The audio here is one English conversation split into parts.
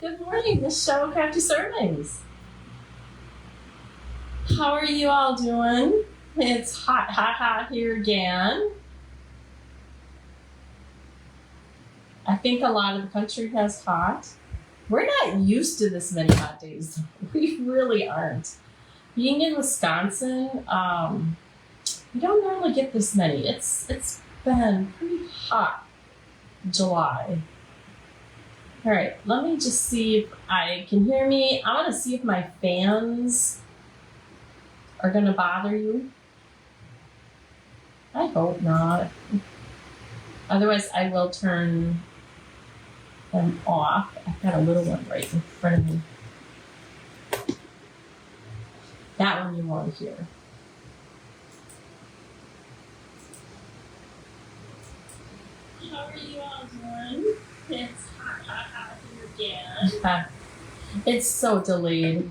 Good morning, Michelle Crafty Servings. How are you all doing? It's hot here again. I think a lot of the country has hot. We're not used to this many hot days. We really aren't. Being in Wisconsin, we don't normally get this many. It's been pretty hot July. All right, let me just see if I can hear me. I want to see if my fans are going to bother you. I hope not. Otherwise, I will turn them off. I've got a little one right in front of me. That one you won't hear. How are you all doing? It's hot here again. It's so delayed.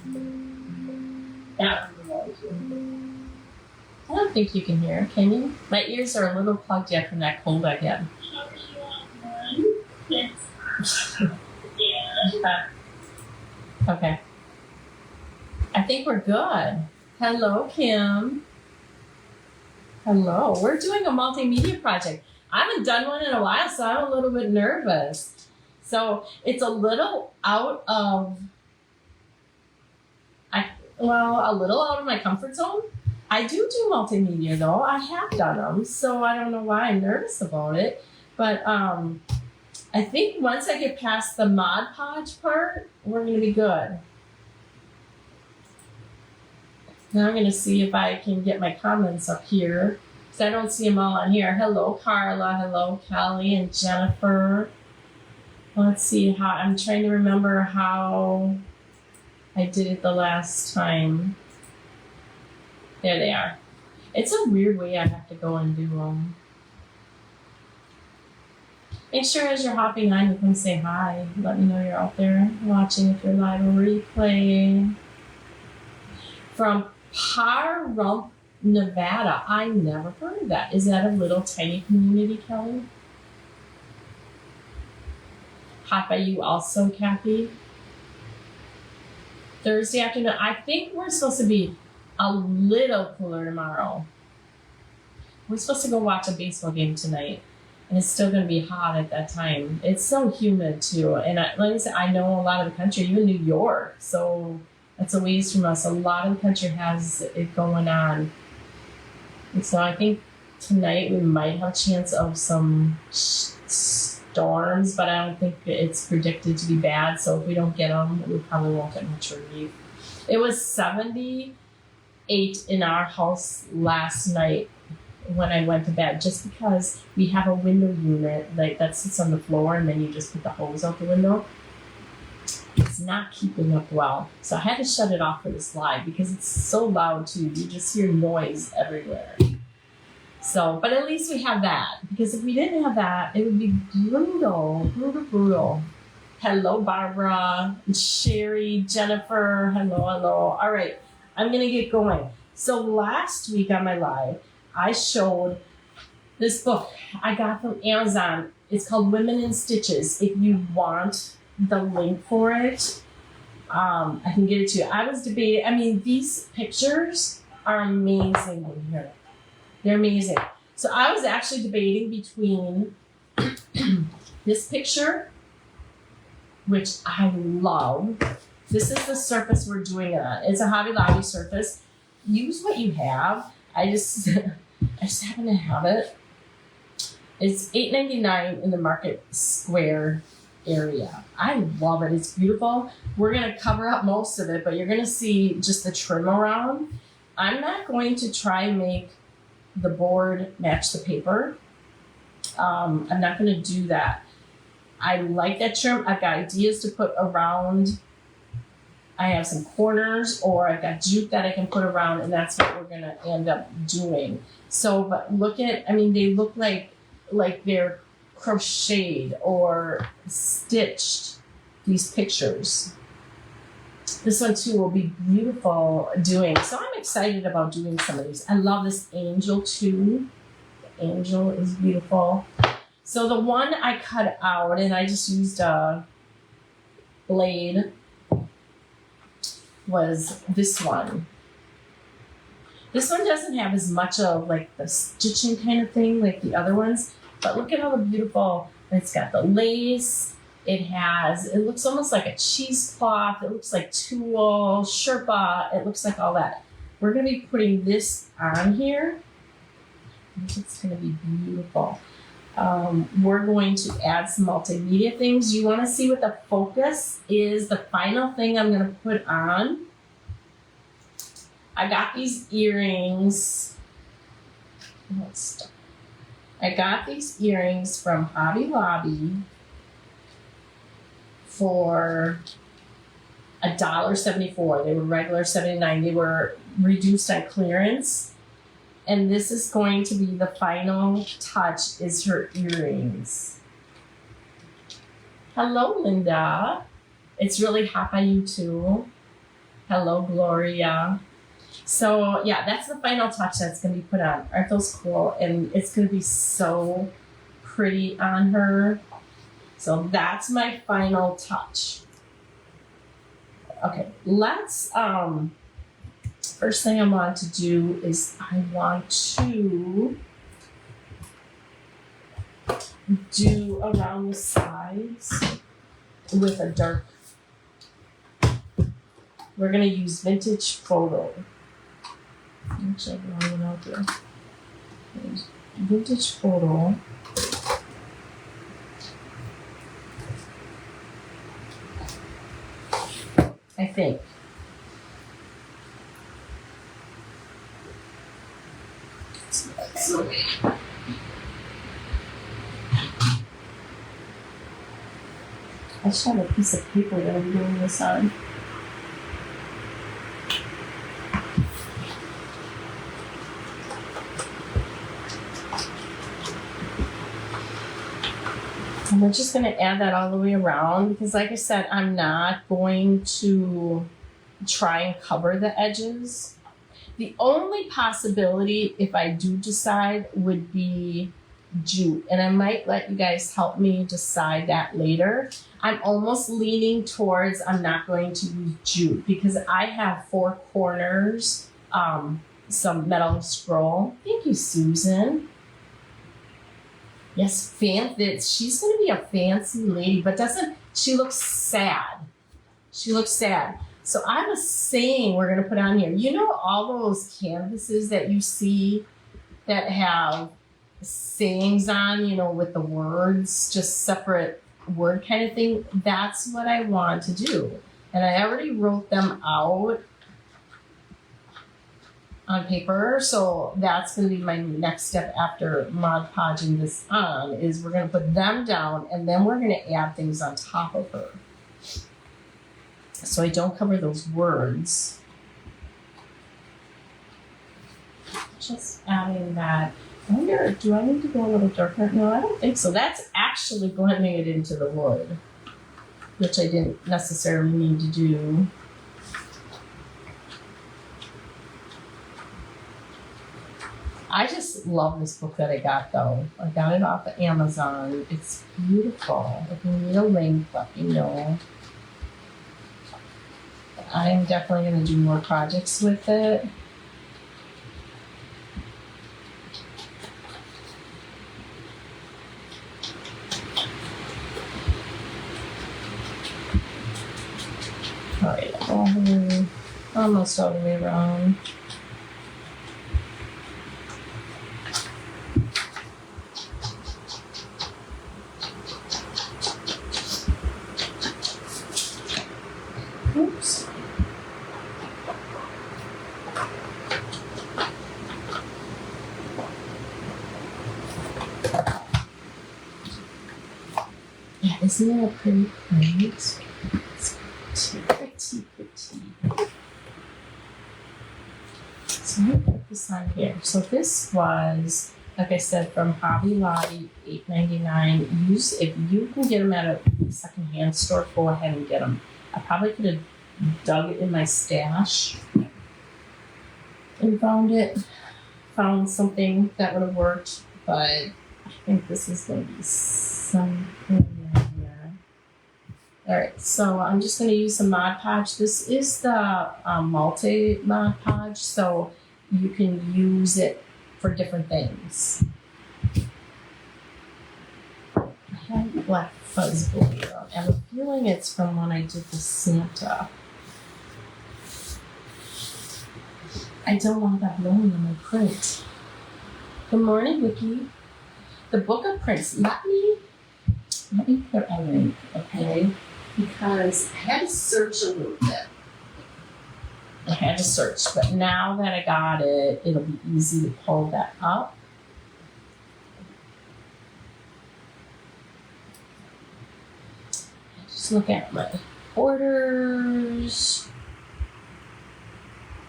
That one you won't hear. I don't think you can hear, can you? My ears are a little plugged yet from that cold I had. How are you all doing? It's hot again. Okay. I think we're good. Hello, Kim. Hello. We're doing a multimedia project. I haven't done one in a while, so I'm a little bit nervous. So it's a little out of, a little out of my comfort zone. I do multimedia though. I have done them, so I don't know why I'm nervous about it. But I think once I get past the Mod Podge part, we're going to be good. Now I'm going to see if I can get my comments up here, because I don't see them all on here. Hello, Carla. Hello, Kelly and Jennifer. Let's see how, I'm trying to remember how I did it the last time. There they are. It's a weird way I have to go and do them. Make sure as you're hopping on, you can say hi. Let me know you're out there watching if you're live or replay. From Pahrump, Nevada. I never heard of that. Is that a little tiny community, Kelly? Hot by you also, Kathy? Thursday afternoon. I think we're supposed to be a little cooler tomorrow. We're supposed to go watch a baseball game tonight, and it's still going to be hot at that time. It's so humid too, and like I said, I know a lot of the country, even New York, so that's a ways from us. A lot of the country has it going on, and so I think tonight we might have a chance of some storms, but I don't think it's predicted to be bad. So if we don't get them, we probably won't get much relief. It was 78 in our house last night when I went to bed, just because we have a window unit that sits on the floor, and then you just put the hose out the window. It's not keeping up well, so I had to shut it off for this live because it's so loud too. You just hear noise everywhere. So, but at least we have that, because if we didn't have that, it would be brutal. Hello, Barbara, Sherry, Jennifer. Hello. All right, I'm gonna get going. So last week on my live, I showed this book I got from Amazon. It's called Women in Stitches. If you want the link for it, I can get it to you. I was debating, I mean, these pictures are amazing in here. They're amazing. So I was actually debating between this picture, which I love. This is the surface we're doing it on. It's a Hobby Lobby surface. Use what you have. I just happen to have it. It's $8.99 in the Market Square area. I love it. It's beautiful. We're going to cover up most of it, but you're going to see just the trim around. I'm not going to try and make the board match the paper. I'm not going to do that. I like that trim. I've got ideas to put around. I have some corners, or I've got jute that I can put around, and that's what we're going to end up doing. So, but look at, I mean, they look like they're crocheted or stitched, these pictures. This one too will be beautiful doing. So I'm excited about doing some of these. I love this angel too. The angel is beautiful. So the one I cut out, and I just used a blade was this one. This one doesn't have as much of like the stitching kind of thing like the other ones, but look at how the beautiful, it's got the lace, it looks almost like a cheesecloth, it looks like tulle, sherpa, it looks like all that. We're gonna be putting this on here. I think it's gonna be beautiful. We're going to add some multimedia things. You wanna see what the focus is, the final thing I'm gonna put on. I got these earrings. I got these earrings from Hobby Lobby for $1.74. They were regular $79. They were reduced on clearance. And this is going to be the final touch, is her earrings. Hello, Linda. It's really hot by you too. Hello, Gloria. So yeah, that's the final touch that's going to be put on. Aren't those cool? And it's going to be so pretty on her. So that's my final touch. Okay, let's, first thing I want to do is I want to do around the sides with a dark, we're going to use Vintage Photo. Actually, I don't know here. Vintage Photo. I think. I should have a piece of paper that I'm doing this on. And we're just going to add that all the way around because, like I said, I'm not going to try and cover the edges. The only possibility, if I do decide, would be jute. And I might let you guys help me decide that later. I'm almost leaning towards I'm not going to use jute because I have 4 corners, some metal scroll. Thank you, Susan. Yes, she's going to be a fancy lady, but she looks sad. She looks sad. So I was saying we're going to put on here, you know, all those canvases that you see that have sayings on, you know, with the words, just separate word kind of thing. That's what I want to do. And I already wrote them out on paper, so that's going to be my next step after Mod Podging this on, is we're going to put them down and then we're going to add things on top of her. So I don't cover those words. Just adding that. I wonder, do I need to go a little darker? No, I don't think so. That's actually blending it into the wood, which I didn't necessarily need to do. I just love this book that I got, though. I got it off of Amazon. It's beautiful. If you need a link, let me know. I'm definitely going to do more projects with it. All right, almost all the way around. Oops. Yeah, isn't that a pretty print? It's pretty. So I'm gonna put this on here. So this was, like I said, from Hobby Lobby, $8.99. If you can get them at a secondhand store, go ahead and get them. I probably could have dug it in my stash and found something that would have worked, but I think this is going to be something in here. Alright, so I'm just going to use some Mod Podge. This is the multi Mod Podge, so you can use it for different things. I have black fuzz glue. I have a feeling it's from when I did the Santa. I don't want that blowing in my print. Good morning, Vicky. The Book of Prince. Let me put a link, okay? Because I had to search a little bit. I had to search, but now that I got it, it'll be easy to pull that up. Just look at my orders.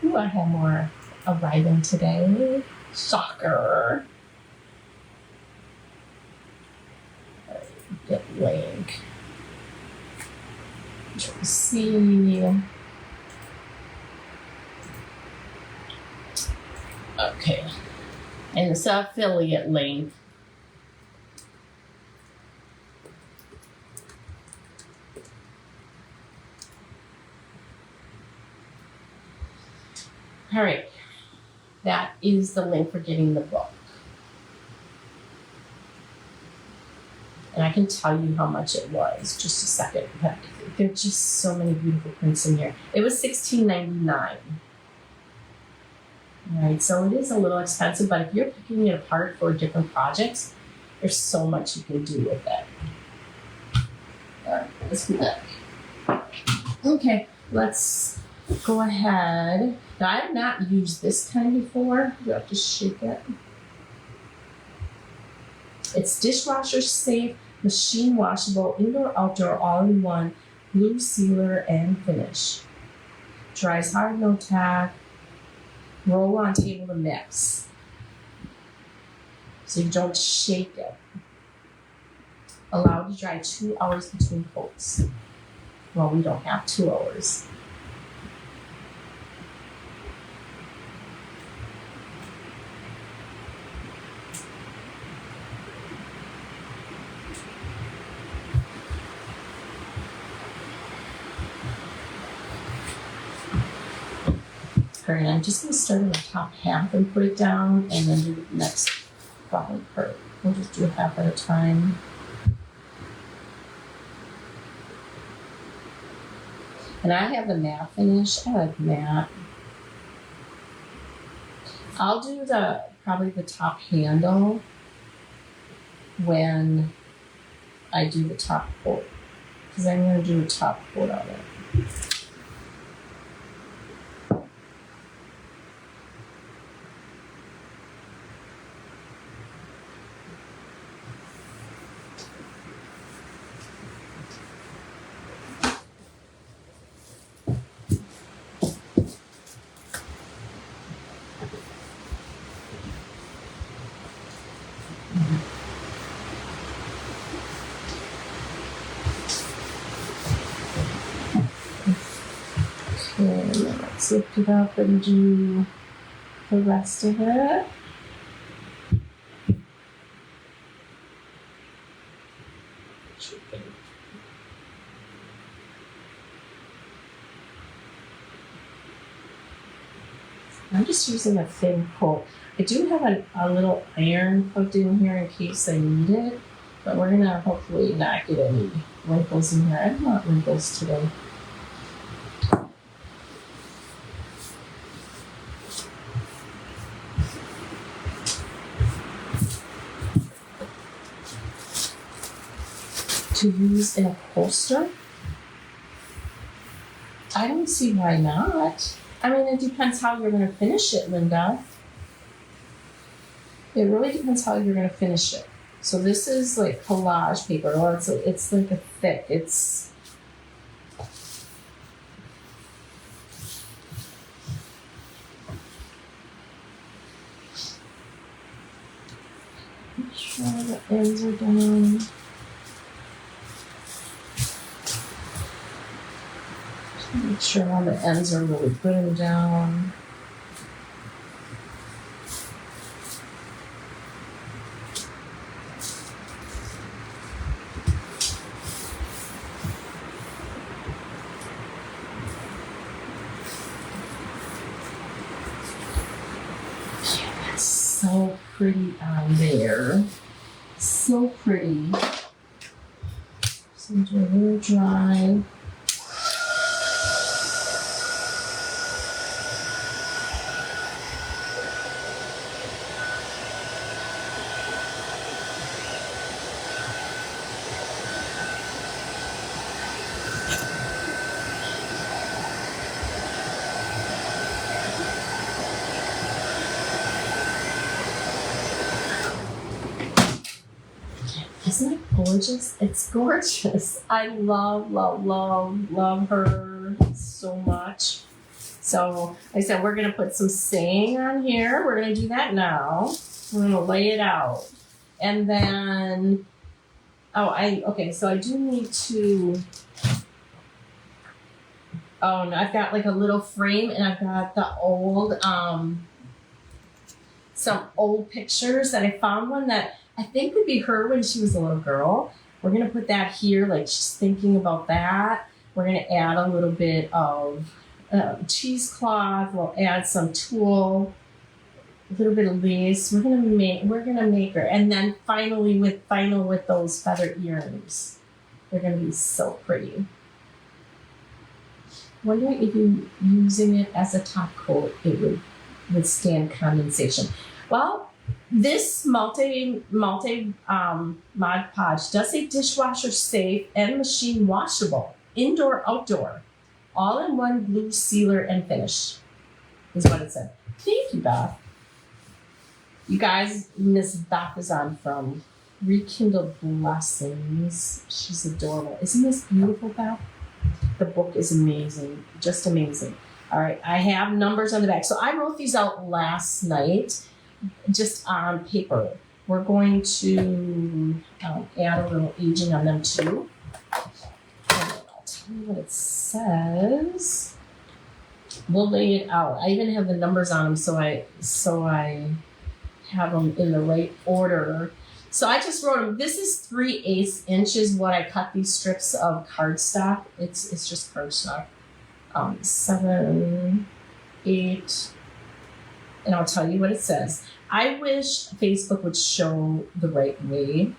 Ooh, I have more arriving today. Shocker. Get link. See. Okay. And it's an affiliate link. All right. That is the link for getting the book. And I can tell you how much it was. Just a second. But there are just so many beautiful prints in here. It was $16.99. Right, so it is a little expensive, but if you're picking it apart for different projects, there's so much you can do with it. All right, let's do that. Okay, let's go ahead. Now, I have not used this kind before. You have to shake it. It's dishwasher safe, machine washable, indoor, outdoor, all-in-one, glue sealer, and finish. Dries hard, no tack. Roll on table to mix. So you don't shake it. Allowed to dry 2 hours between coats. Well, we don't have 2 hours. All right, I'm just going to start in the top half and put it down, and then do the next bottom part. We'll just do half at a time. And I have the matte finish. I like matte. I'll do probably the top handle when I do the top coat, because I'm going to do a top coat on it. Let's lift it up and do the rest of it. I'm just using a thin coat. I do have a little iron put in here in case I need it, but we're gonna hopefully not get any wrinkles in here. I don't want wrinkles today. To use in a poster? I don't see why not. I mean, it depends how you're going to finish it, Linda. It really depends how you're going to finish it. So this is like collage paper. Well, it's like a thick. It's make sure the ends are done. Make sure all the ends are really good and down. so pretty on there. So pretty. So do a little dry. Isn't it gorgeous? It's gorgeous. I love her so much. So, like I said, we're going to put some saying on here. We're going to do that now. We're going to lay it out. And then, okay, so I do need to, no, I've got like a little frame and I've got the old, some old pictures that I found one that I think would be her when she was a little girl. We're going to put that here, like she's thinking about that. We're going to add a little bit of cheesecloth. We'll add some tulle, a little bit of lace. We're gonna make her, and then finally with those feather earrings. They're gonna be so pretty. Wondering if you using it as a top coat, it would withstand condensation. Well, this multi Mod Podge does say dishwasher safe and machine washable, indoor outdoor, all in one glue sealer and finish, is what it said. Thank you, Beth. You guys, Miss Beth is on from Rekindled Blessings. She's adorable. Isn't this beautiful, Beth? The book is amazing, just amazing. All right, I have numbers on the back. So I wrote these out last night, just on paper. We're going to add a little aging on them too. I'll tell you what it says. We'll lay it out. I even have the numbers on them, so I have them in the right order. So I just wrote them. This is 3/8 inches what I cut these strips of cardstock. It's just cardstock. 7, 8, and I'll tell you what it says. I wish Facebook would show the right way.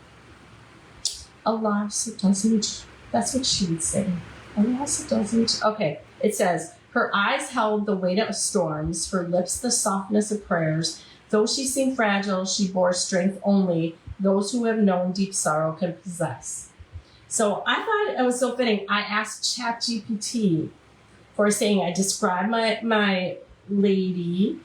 Alas, it doesn't. That's what she would say. Alas, it doesn't. Okay, it says, her eyes held the weight of storms, her lips the softness of prayers. Though she seemed fragile, she bore strength only those who have known deep sorrow can possess. So I thought it was so fitting. I asked ChatGPT for saying, I described my lady,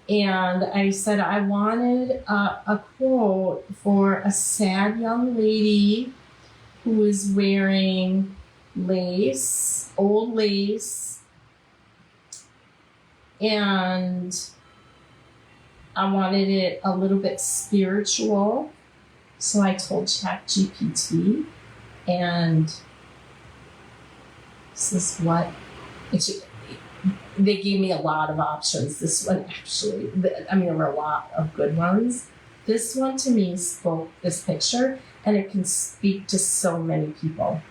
and I said I wanted a quote for a sad young lady who is wearing lace, old lace, and I wanted it a little bit spiritual. So I told ChatGPT, and this is what it should. They gave me a lot of options. This one actually, there were a lot of good ones. This one to me spoke this picture, and it can speak to so many people.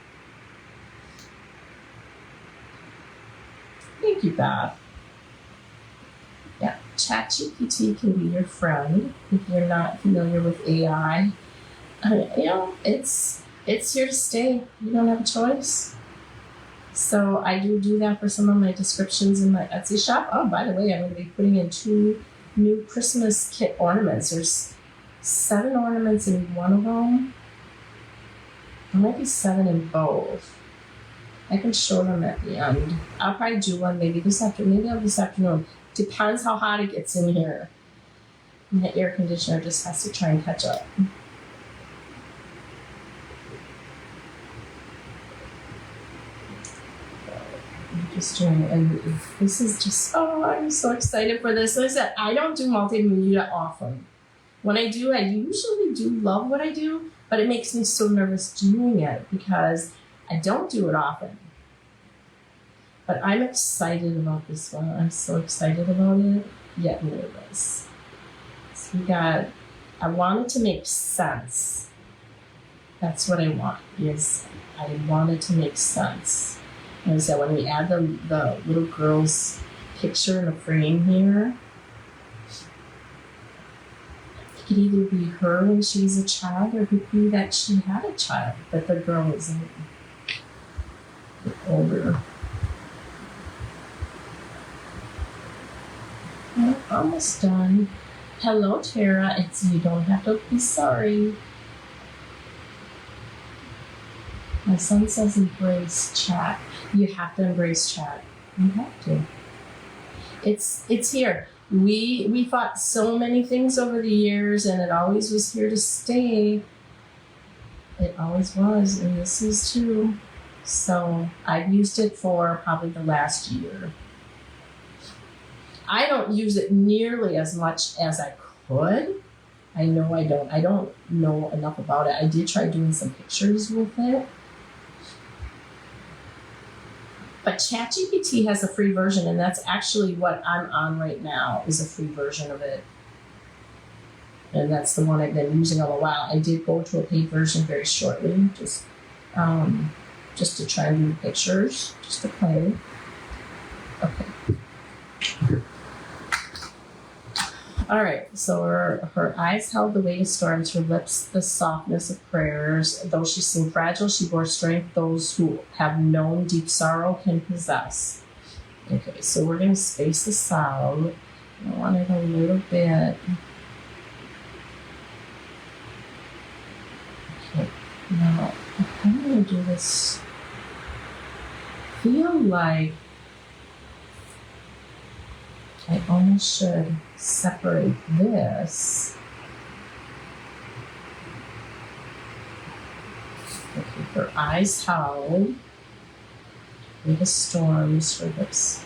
Thank you, Beth. Yeah, ChatGPT can be your friend if you're not familiar with AI. It's here to stay. You don't have a choice. So I do that for some of my descriptions in my Etsy shop. Oh, by the way, I'm going to be putting in 2 new Christmas kit ornaments. There's 7 ornaments in one of them. There might be 7 in both. I can show them at the end. I'll probably do one maybe this afternoon. Depends how hot it gets in here. And the air conditioner just has to try and catch up. Just doing, and this is just, I'm so excited for this. Like I said, I don't do multimedia often. When I do, I usually do love what I do, but it makes me so nervous doing it because I don't do it often. But I'm excited about this one. I'm so excited about it, yet nervous. So I want it to make sense. That's what I want, is I want it to make sense. And so when we add the little girl's picture in the frame here, could either be her when she was a child, or it could be that she had a child, that the girl was older. Well, almost done. Hello, Tara. You don't have to be sorry. My son says embrace chat. You have to embrace chat. You have to. It's here. We fought so many things over the years, and it always was here to stay. It always was, and this is too. So I've used it for probably the last year. I don't use it nearly as much as I could. I know I don't. I don't know enough about it. I did try doing some pictures with it. But ChatGPT has a free version, and that's actually what I'm on right now, is a free version of it. And that's the one I've been using all a while. I did go to a paid version very shortly, just to try and do pictures, just to play. Okay. All right, so her eyes held the weight of storms, her lips the softness of prayers. Though she seemed fragile, she bore strength those who have known deep sorrow can possess. Okay, so we're going to space this out. I want it a little bit. Okay, now I'm going to do this. Feel like I almost should separate this. Okay, her eyes howled. With the storms, her lips.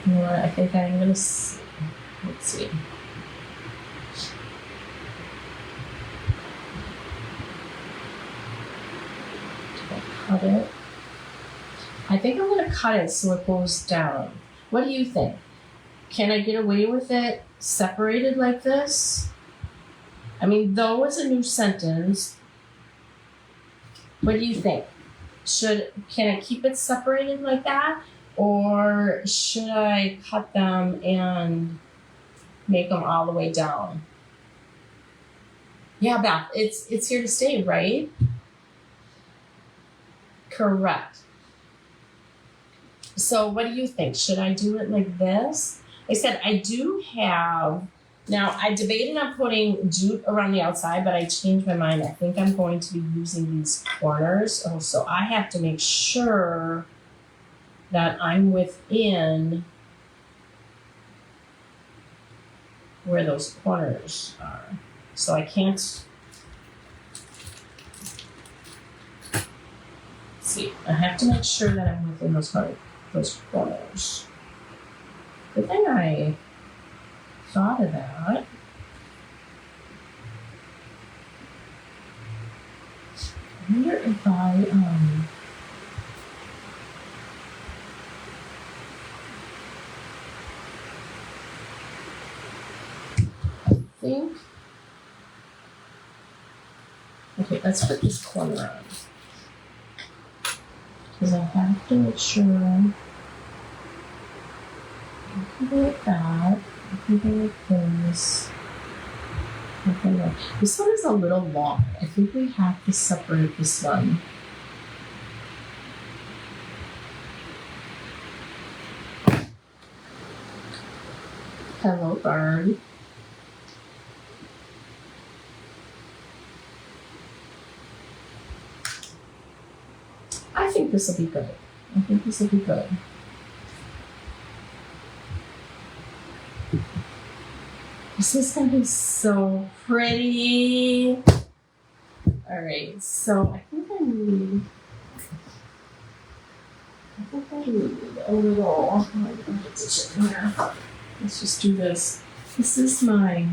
You know what? I think I'm gonna. Let's see. Cut it. I think I'm going to cut it so it goes down. What do you think? Can I get away with it separated like this? I mean, though is a new sentence. What do you think? Can I keep it separated like that? Or should I cut them and make them all the way down? Yeah, Beth, it's here to stay, right? Correct. So what do you think? Should I do it like this? Like I said, I do have, now I debated on putting jute around the outside, but I changed my mind. I think I'm going to be using these corners. Oh, so I have to make sure that I'm within where those corners are. So I can't, see, I have to make sure that I'm within those corners. Good thing I thought of that. I wonder if I think, okay, let's put this corner on. Because I have to make sure I can go like that, I can go like this. Okay, this one is a little long. I think we have to separate this one. Hello, bird. I think this will be good. I think this will be good. This is going to be so pretty. All right, so I think I need a little, let's just do this. This is my,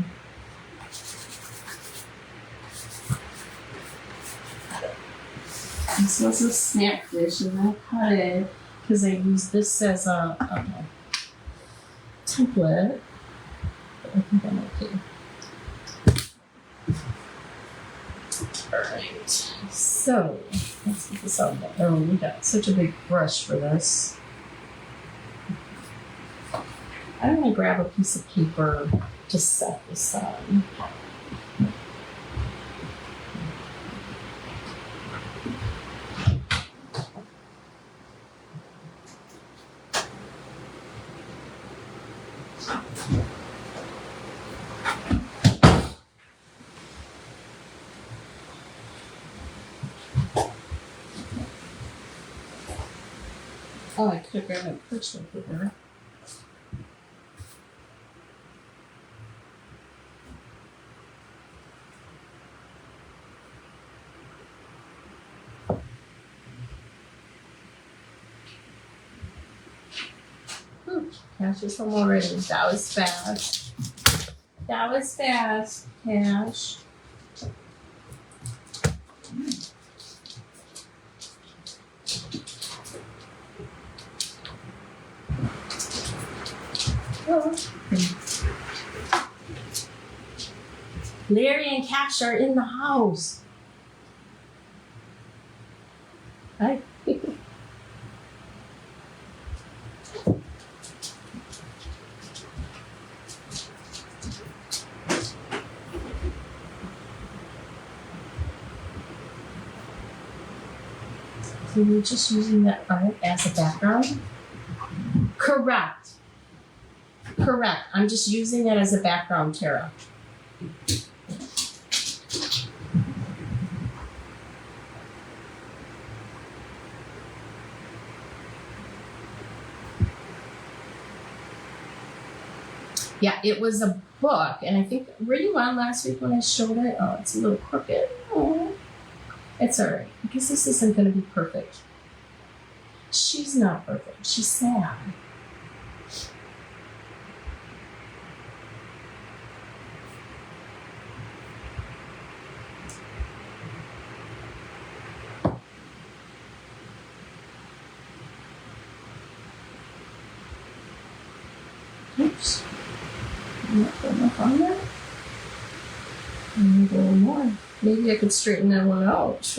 this was a snack dish, and I cut it because I used this as a template. I think I'm okay. Alright, so let's get this out there. Oh, we got such a big brush for this. I'm gonna grab a piece of paper to set this on. Oh, I could have grabbed my parchment paper. Cash is home already. That was fast. That was fast, Cash. Larry and Cash are in the house. Hi. So we're just using that art as a background? Correct. Correct. I'm just using it as a background, Tara. Yeah, it was a book, and I think, were you on last week when I showed it? Oh, it's a little crooked. Oh. It's alright, because this isn't going to be perfect. She's not perfect. She's sad. Oops. Not good enough on there. And a little more. Maybe I could straighten that one out.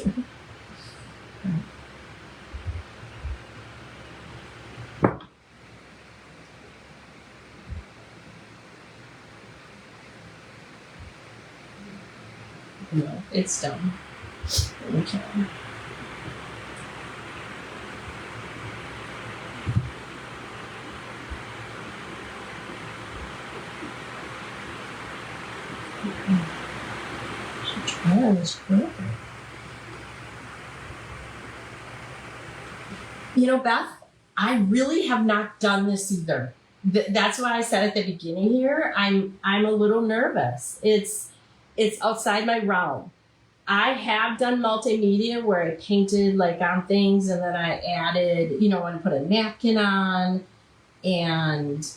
No, it's done. Okay. Oh, it's good. You know, Beth, I really have not done this either. That's why I said at the beginning here, I'm a little nervous. It's outside my realm. I have done multimedia where I painted like on things and then I added, you know, and put a napkin on and,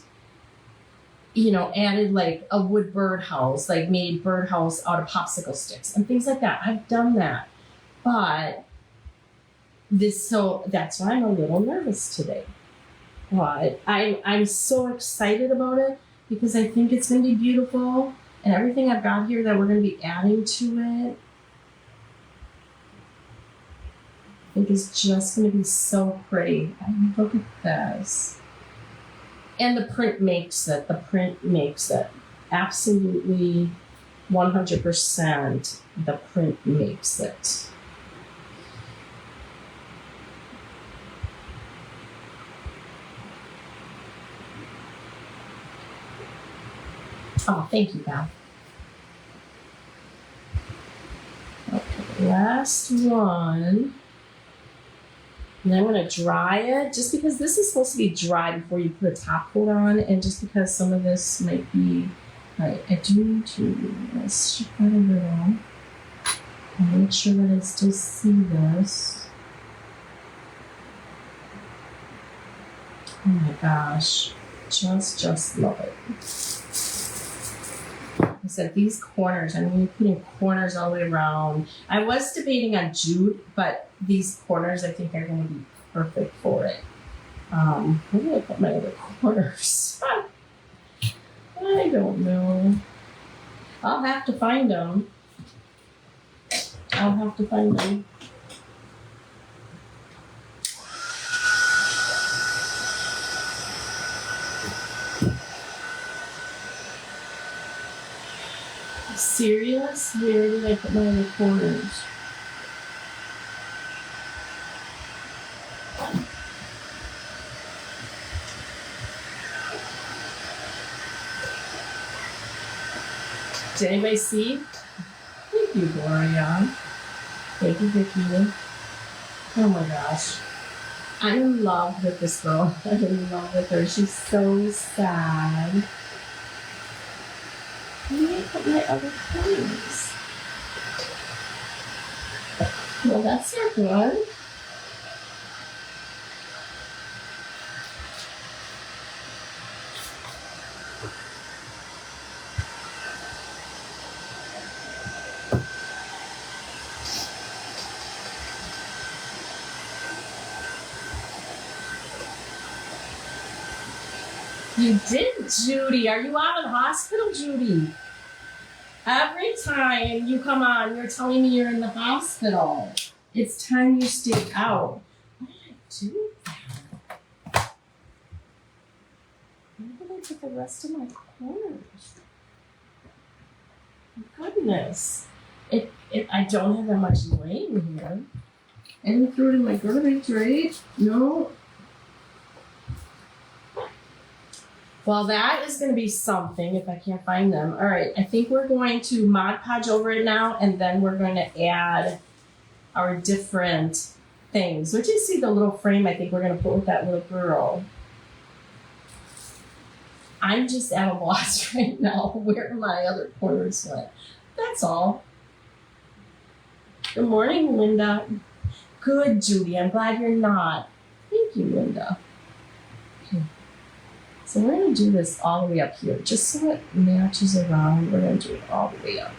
you know, added like a wood birdhouse, like made birdhouse out of popsicle sticks and things like that. I've done that. But so that's why I'm a little nervous today. But I'm so excited about it because I think it's going to be beautiful and everything I've got here that we're going to be adding to it, I think is just going to be so pretty. I mean, look at this. And the print makes it. The print makes it. Absolutely 100% the print makes it. Oh, thank you, Beth. Okay, last one. And I'm going to dry it just because this is supposed to be dry before you put a top coat on, and just because some of this might be, right, I do need to strip that a little and make sure that I still see this. Oh my gosh, just love it. I said these corners, I'm going to be putting corners all the way around. I was debating on jute, but these corners I think are going to be perfect for it. Where did I put my other corners? I don't know. I'll have to find them. this? Where did I put my recorders? Did anybody see? Thank you, Gloria. Thank you, Vicky. Oh my gosh. I'm in love with this girl. I'm in love with her. She's so sad. Where did I put my other things? Well, that's not good. You did, Judy. Are you out of the hospital, Judy? Every time you come on, you're telling me you're in the hospital. It's time you stay out. Why did I do that? Where did I put the rest of my corners? My goodness. I don't have that much laying here. I didn't throw it in my garbage, right? No. Well, that is going to be something if I can't find them. All right, I think we're going to Mod Podge over it now, and then we're going to add our different things. Which you see the little frame I think we're going to put with that little girl. I'm just at a loss right now where my other corners went. That's all. Good morning, Linda. Good, Judy. I'm glad you're not. Thank you, Linda. Okay. So we're going to do this all the way up here, just so it matches around. We're going to do it all the way up.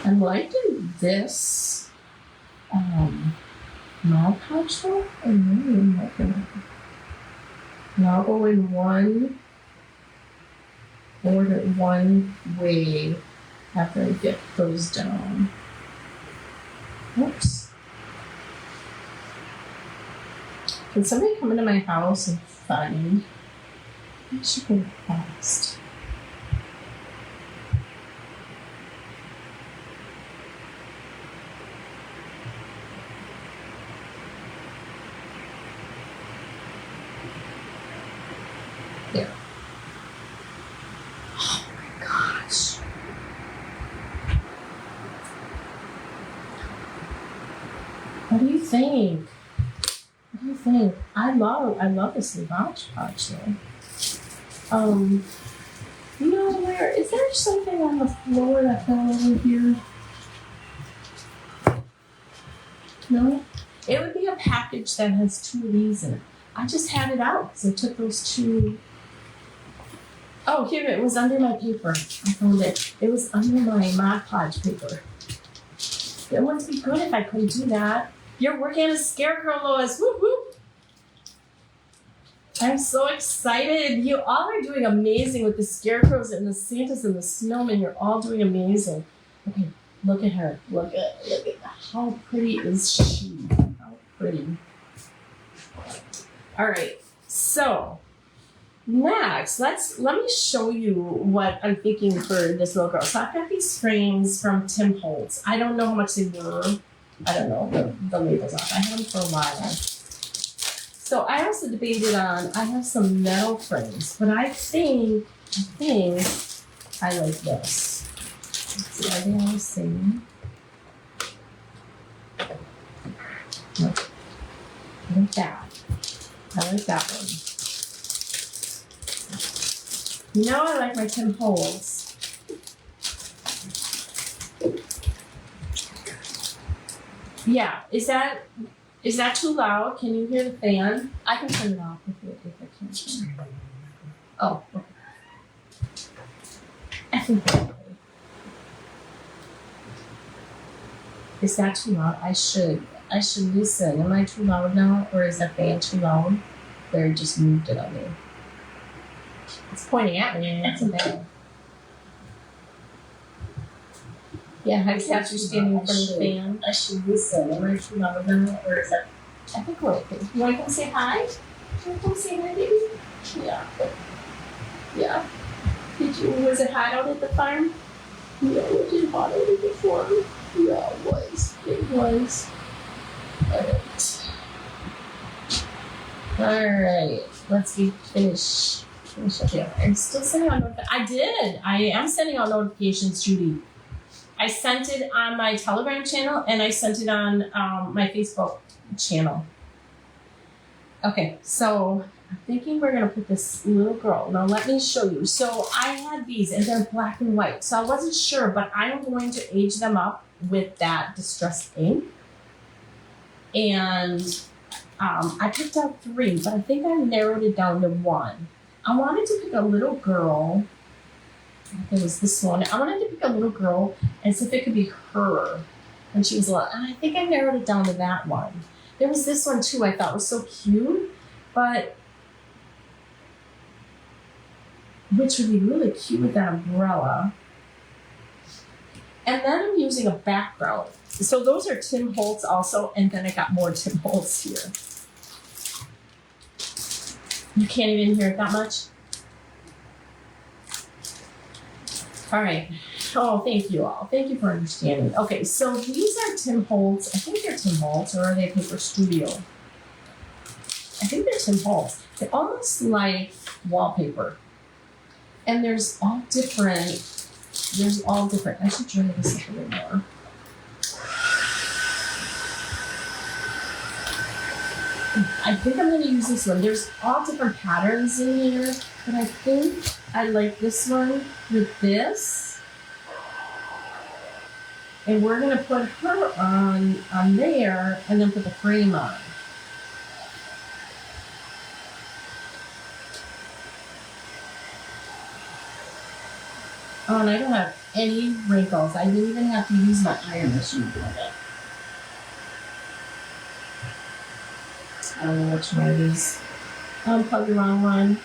I'm liking this Mod Podge though. I'm really liking it. Now I'll go in one way after I get those down. Oops. Can somebody come into my house and find? I should go fast. There. Oh my gosh. What do you think? What do you think? I love this new Mod Podge though. You know, where is there something on the floor that fell over here? No? It would be a package that has 2 of these in it. I just had it out because I took those 2. Oh, here, it was under my paper. I found it. It was under my Mod Podge paper. It wouldn't be good if I couldn't do that. You're working on a scarecrow, Lois. Whoop, whoop. I'm so excited. You all are doing amazing with the scarecrows and the Santas and the snowmen. You're all doing amazing. Okay, look at her. Look at how pretty is she? How pretty. All right, so next, let me show you what I'm thinking for this little girl. So I've got these frames from Tim Holtz. I don't know how much they were. I don't know the labels off. I had them for a while. So I also debated on, I have some metal frames, but I think I like this. Let's see, are they all the same? No. I like that. I like that one. You know I like my Tim Holtz. Yeah, is that too loud? Can you hear the fan? I can turn it off if I can't. Oh, okay. I think that's okay. Is that too loud? I should listen. Am I too loud now? Or is that fan too loud? They just moved it on me. It's pointing at me. That's a bad. Yeah, I catch you standing in front of the fan. I should listen. Am I too loud of them, or is that? I think we're okay. You want to come say hi? You want to come say hi, baby? Yeah. Yeah. Was it hot out at the farm? Yeah, was it hot out at the farm? Yeah, it was. It was. Alright. Let's finish up here. I'm still sending out notifications. I am sending out notifications, Judy. I sent it on my Telegram channel and I sent it on my Facebook channel. Okay, so I'm thinking we're gonna put this little girl. Now let me show you. So I had these and they're black and white. So I wasn't sure, but I'm going to age them up with that distressed ink. And I picked out 3, but I think I narrowed it down to 1. I wanted to pick a little girl. I think it was this one. I wanted to pick a little girl and see if it could be her when she was little. And I think I narrowed it down to that one. There was this one too I thought was so cute, but which would be really cute with that umbrella. And then I'm using a background. So those are Tim Holtz also, and then I got more Tim Holtz here. You can't even hear it that much? All right. Oh, thank you all. Thank you for understanding. Okay, so these are Tim Holtz. I think they're Tim Holtz, or are they Paper Studio? I think they're Tim Holtz. They're almost like wallpaper. And there's all different. I should try this up a little more. I think I'm going to use this one. There's all different patterns in here, but I think I like this one with this. And we're going to put her on there and then put the frame on. Oh, and I don't have any wrinkles. I didn't even have to use my iron machine for it. I don't know which one it is. Probably the wrong one.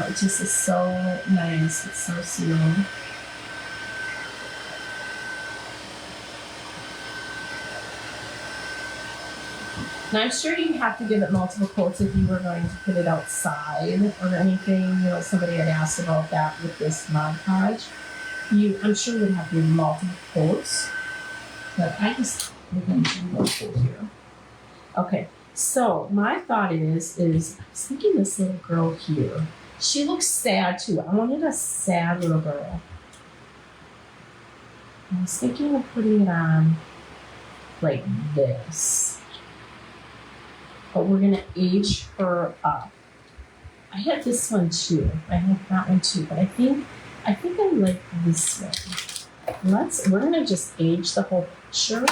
It just is so nice. It's so sealed. Now I'm sure you have to give it multiple coats if you were going to put it outside or anything. You know, somebody had asked about that with this Mod Podge. I'm sure would have to give multiple coats, but I just we're going to do one coat here. Okay, so my thought is I was thinking this little girl here. She looks sad too. I wanted a sad little girl. I was thinking of putting it on like this. But we're gonna age her up. I had this one too. I have that one too, but I think I like this one. We're gonna just age the whole picture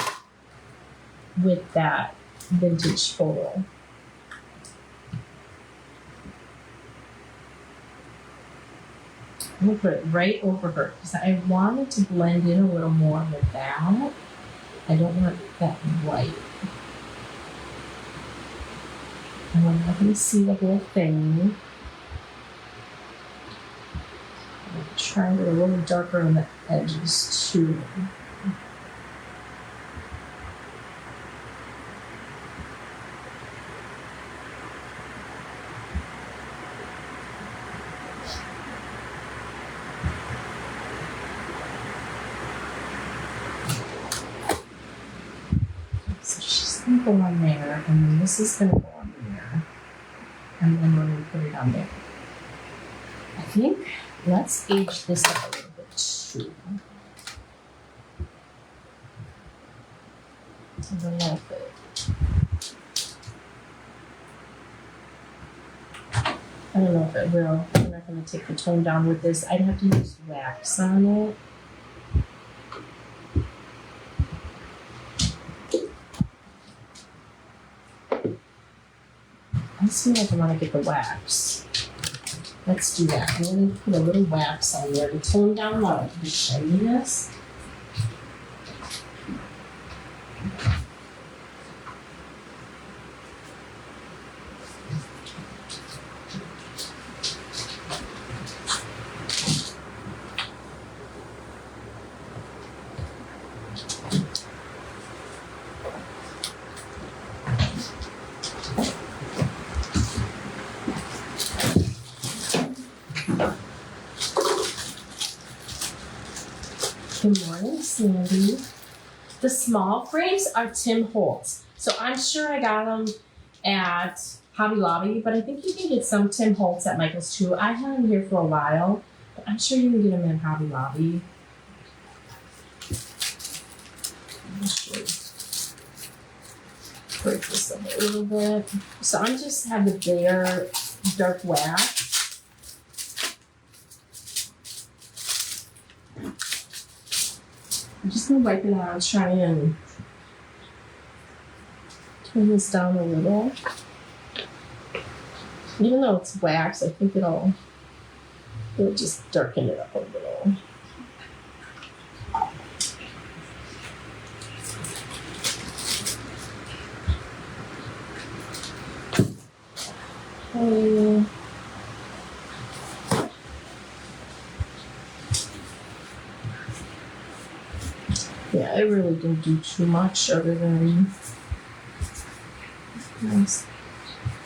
with that vintage photo. I'm gonna put it right over her because I want it to blend in a little more with that. I don't want that white. And I'm not going to see the whole thing. I'm trying to get a little darker on the edges too. So she's going to go on there, and then this is going to go on there. And then we're going to put it on there. I think, let's age this up a little bit too. I don't know if it. I don't know if it will. I'm not going to take the tone down with this. I'd have to use wax on it. I just feel like I want to get the wax. Let's do that. I'm going to put a little wax on there to tone down the shininess. Good morning, Sandy. The small frames are Tim Holtz. So I'm sure I got them at Hobby Lobby, but I think you can get some Tim Holtz at Michael's too. I had them here for a while, but I'm sure you can get them at Hobby Lobby. Let me show you. Break this up a little bit. So I'm just have the bare dark wax. I'm just gonna wipe it out, try and turn this down a little. Even though it's wax, I think it'll just darken it up a little. Okay. Yeah, I really didn't do too much other than nice.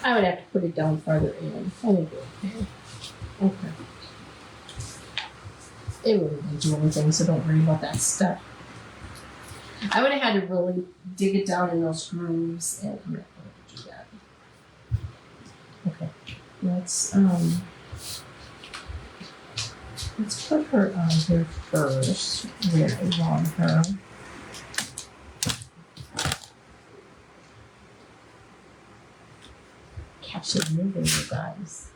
I would have to put it down farther in. I think we're okay. Okay. It really didn't do anything, so don't worry about that stuff. I would have had to really dig it down in those grooves, and I'm not going to do that. Okay, let's put her on here first, where I want her. Catch it moving, you guys.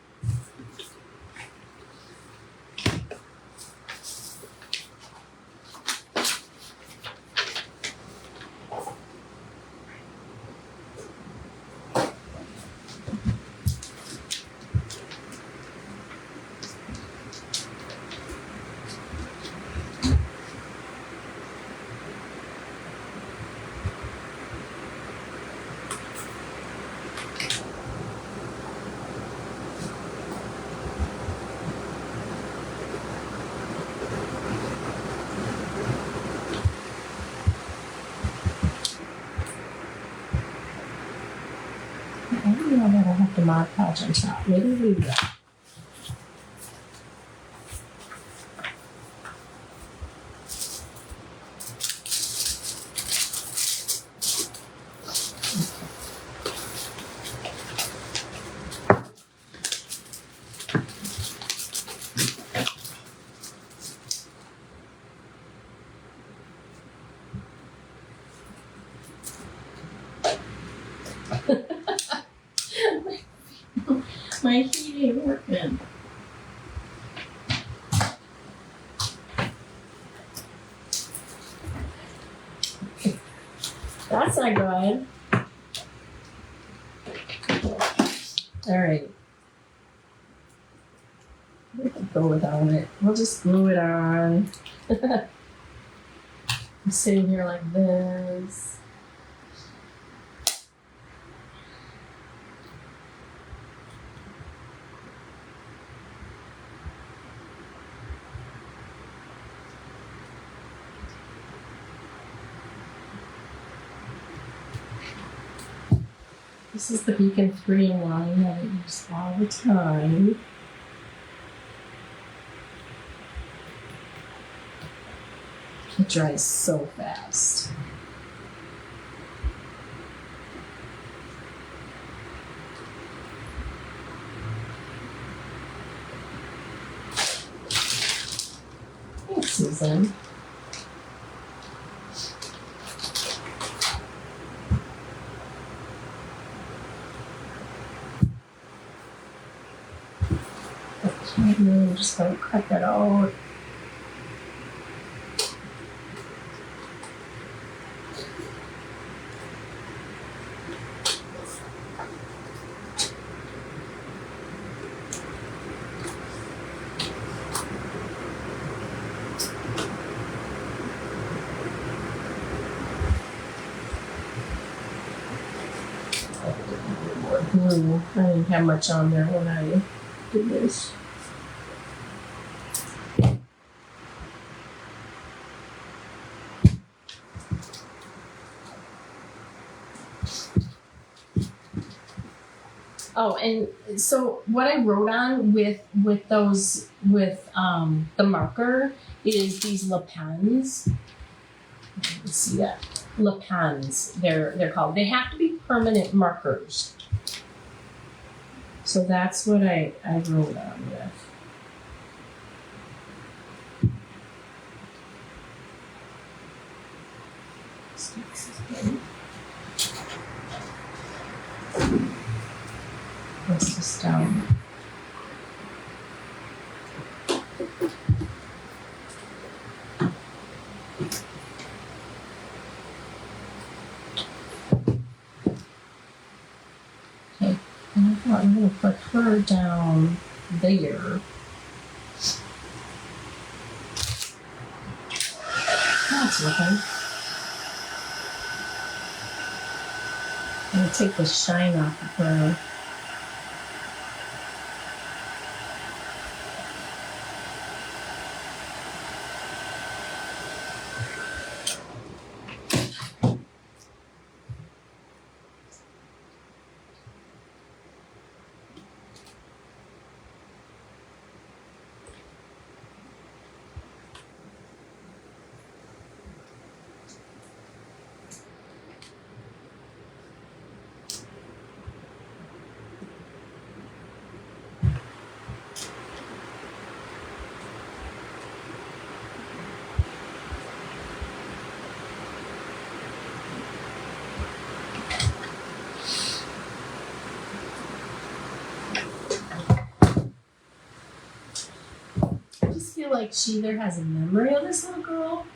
I don't know that I have to Mod Podge on top. Maybe we will. My heat ain't working. That's not good. Alright. We can go without it. We'll just glue it on. I'm sitting here like this. This is the Beacon 3-in-1 that I use all the time. It dries so fast. Thanks, Susan. I'm just going to cut that out. Glue. I didn't have much on there when I did this. Oh, and so what I wrote on with those the marker is these Le Pens. Let's see that. Le Pens, they're called. They have to be permanent markers. So that's what I wrote on with. Let's just Okay, and I thought I'm gonna put her down there. That's looking. I'm gonna take the shine off of her. I just feel like she either has a memory of this little girl,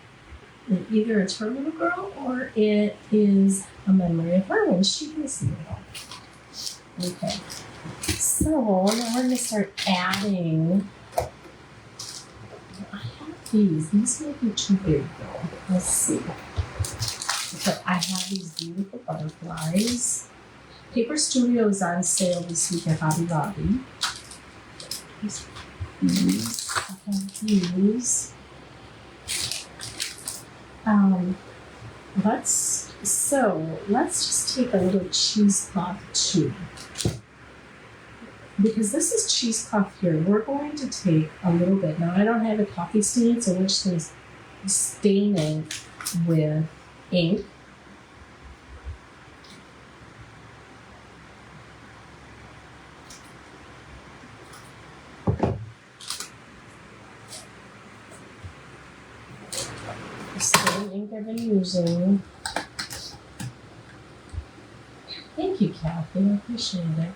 and either it's her little girl, or it is a memory of her when she was little. Okay, so now we're going to start adding. I have these might be too big though. Let's see. But I have these beautiful butterflies. Paper Studio is on sale this week at Hobby Lobby. These, I have these. Let's just take a little cheesecloth too. Because this is cheesecloth here, we're going to take a little bit. Now I don't have a coffee stain, so we're just going to stain it with ink. Same ink I've been using. Thank you, Kathy. I appreciate it.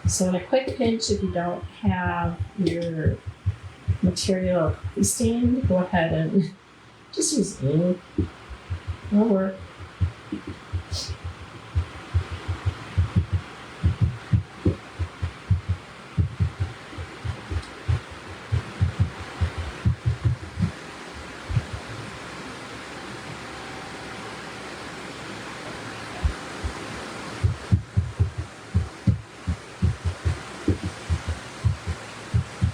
So in a quick pinch, if you don't have your material stained, go ahead and just use ink. It'll work.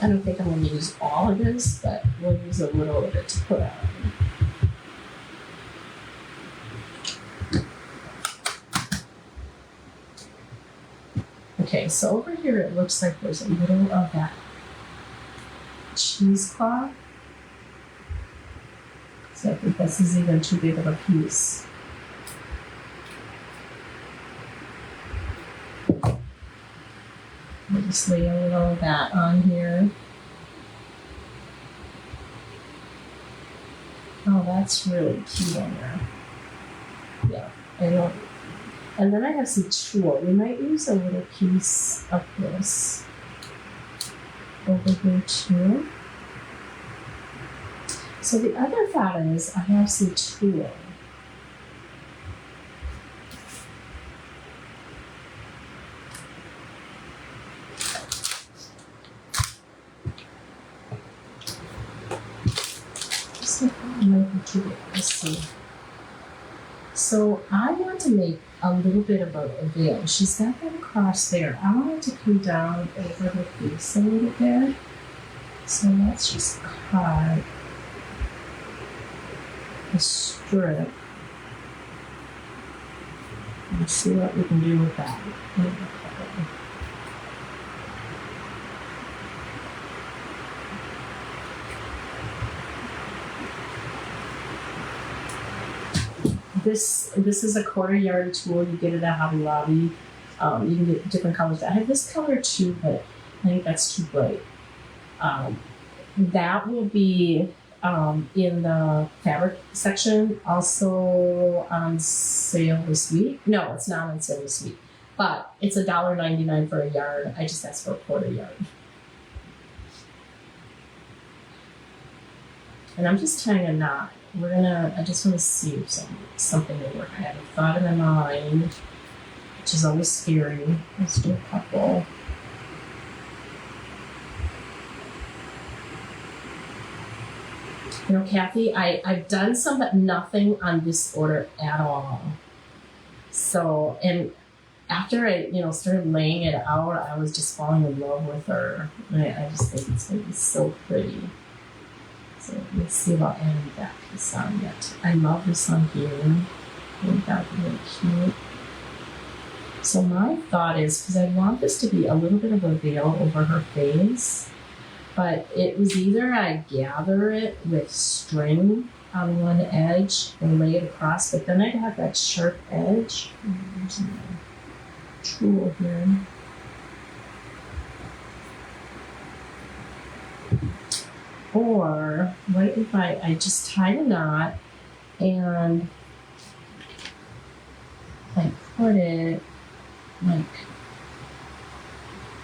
I don't think I'm going to use all of this, but we'll use a little of it to put on. Okay, so over here it looks like there's a little of that cheesecloth. So I think this is even too big of a piece. I'll just lay a little of that on here. Oh, that's really cute on there. Yeah, I know. And then I have some tulle. We might use a little piece of this over here too. So the other thought is I have some tulle. Let's see. So I want to make a little bit of a veil. She's got that across there. I want it to come down over her face a little bit. So let's just cut a strip. Let's see what we can do with that. This is a quarter yard tool. You get it at Hobby Lobby. You can get different colors. I have this color too, but I think that's too bright. That will be in the fabric section. Also on sale this week. No, it's not on sale this week. But it's $1.99 for a yard. I just asked for a quarter yard. And I'm just tying a knot. I just want to see if something will work. I have a thought in my mind, which is always scary. Let's do a couple. You know, Kathy, I've done some, but nothing on this order at all. So, and after I, started laying it out, I was just falling in love with her. I just think it's going to be so pretty. So let's see about adding that piece on yet. I love this on here. I think that would be really cute. So my thought is, because I want this to be a little bit of a veil over her face, but it was either I gather it with string on one edge and lay it across, but then I'd have that sharp edge. There's my tool here. Or what if I just tie a knot and I put it like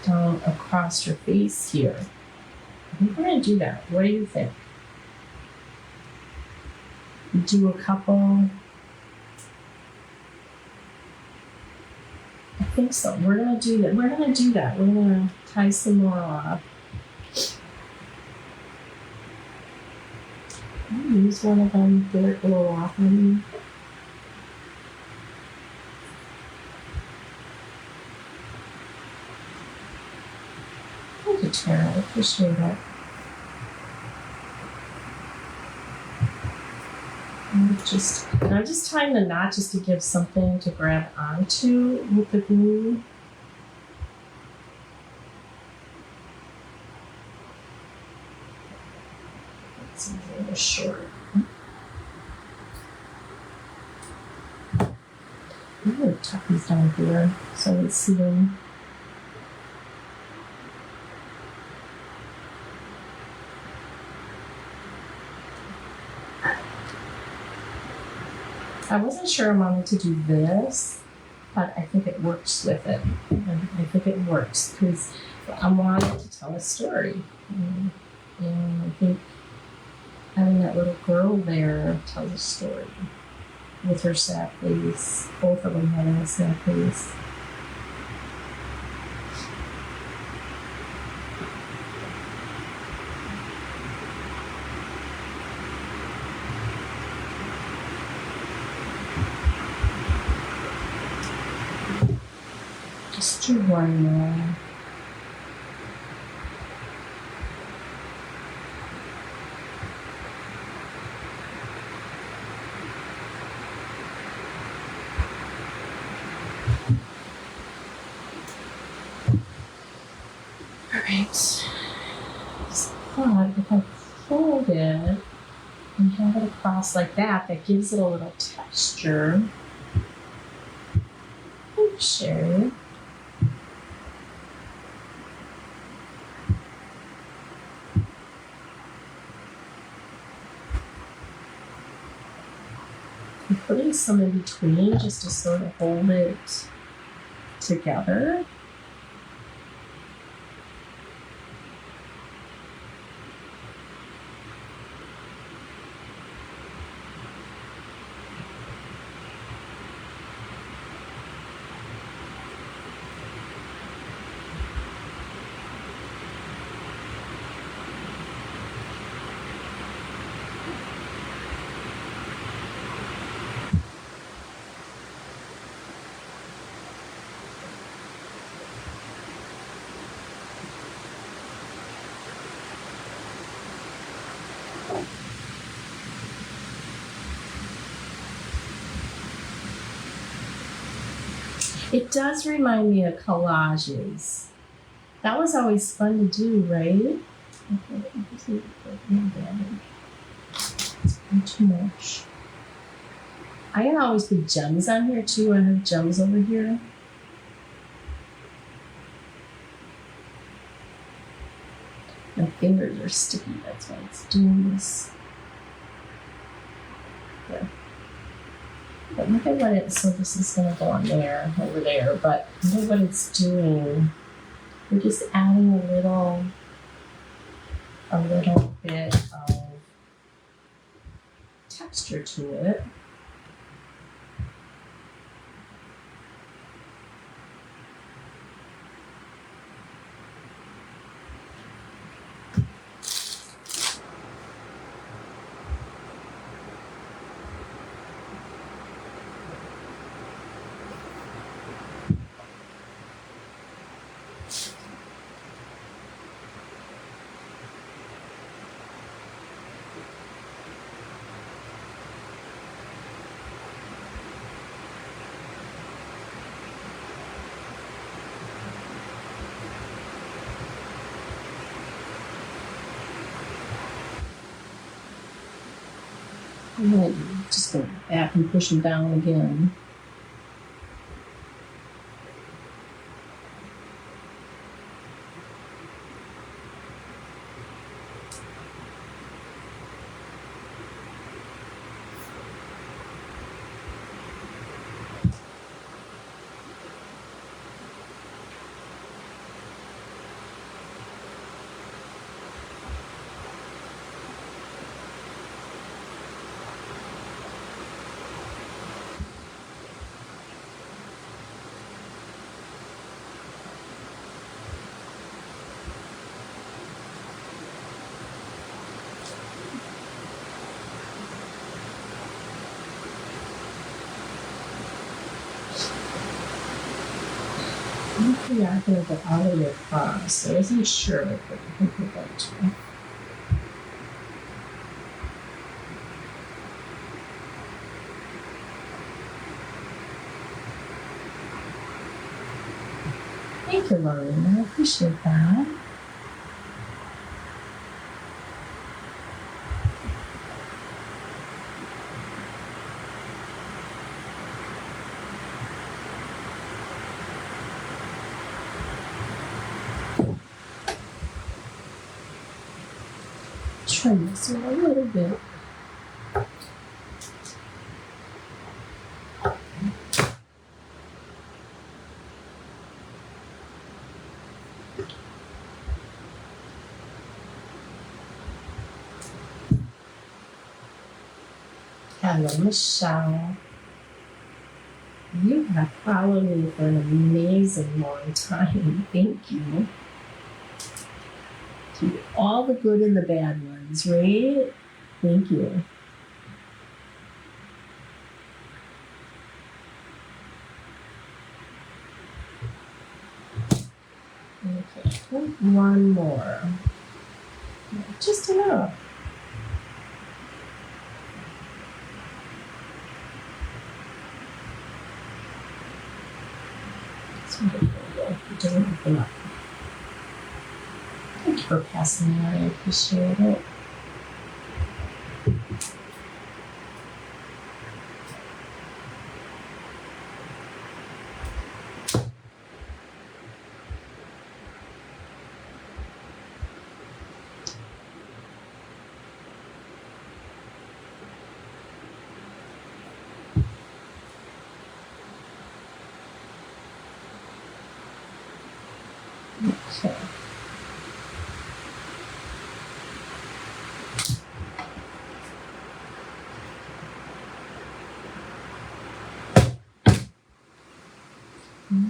down across her face here. I think we're gonna do that. What do you think? Do a couple. I think so. We're gonna do that. We're gonna tie some more off. I'll use one of them, get it a little off on me. Thank you, Tara. I appreciate it. I'm just tying the knot just to give something to grab onto with the glue. It's a little short. I'm going to tuck these down here so I can see them. I wasn't sure I wanted to do this, but I think it works with it. I think it works because I wanted to tell a story. And I think having that little girl there tells a story with her sad face. Both of them having a sad face. Just do one more. Alright. But if I fold it and have it across like that, that gives it a little texture. Thanks, Sherry. I'm putting some in between just to sort of hold it together. It does remind me of collages. That was always fun to do, right? Okay, just need to put in damage. It's way too much. I can always put gems on here too. I have gems over here. My fingers are sticky, that's why it's doing this. There. But look at what it, so this is gonna go on there, over there, but look at what it's doing. We're just adding a little bit of texture to it. I'm gonna just go back and push them down again. You're not going to get all the way across, so I wasn't sure what you could go to. Thank you, Lauren. I appreciate that. Trim this one a little bit. Hello, Michelle. You have followed me for an amazing long time. Thank you. To all the good and the bad ones, right? Thank you. Okay, one more. Just enough. Enough. Thank you for passing that. I appreciate it. Okay.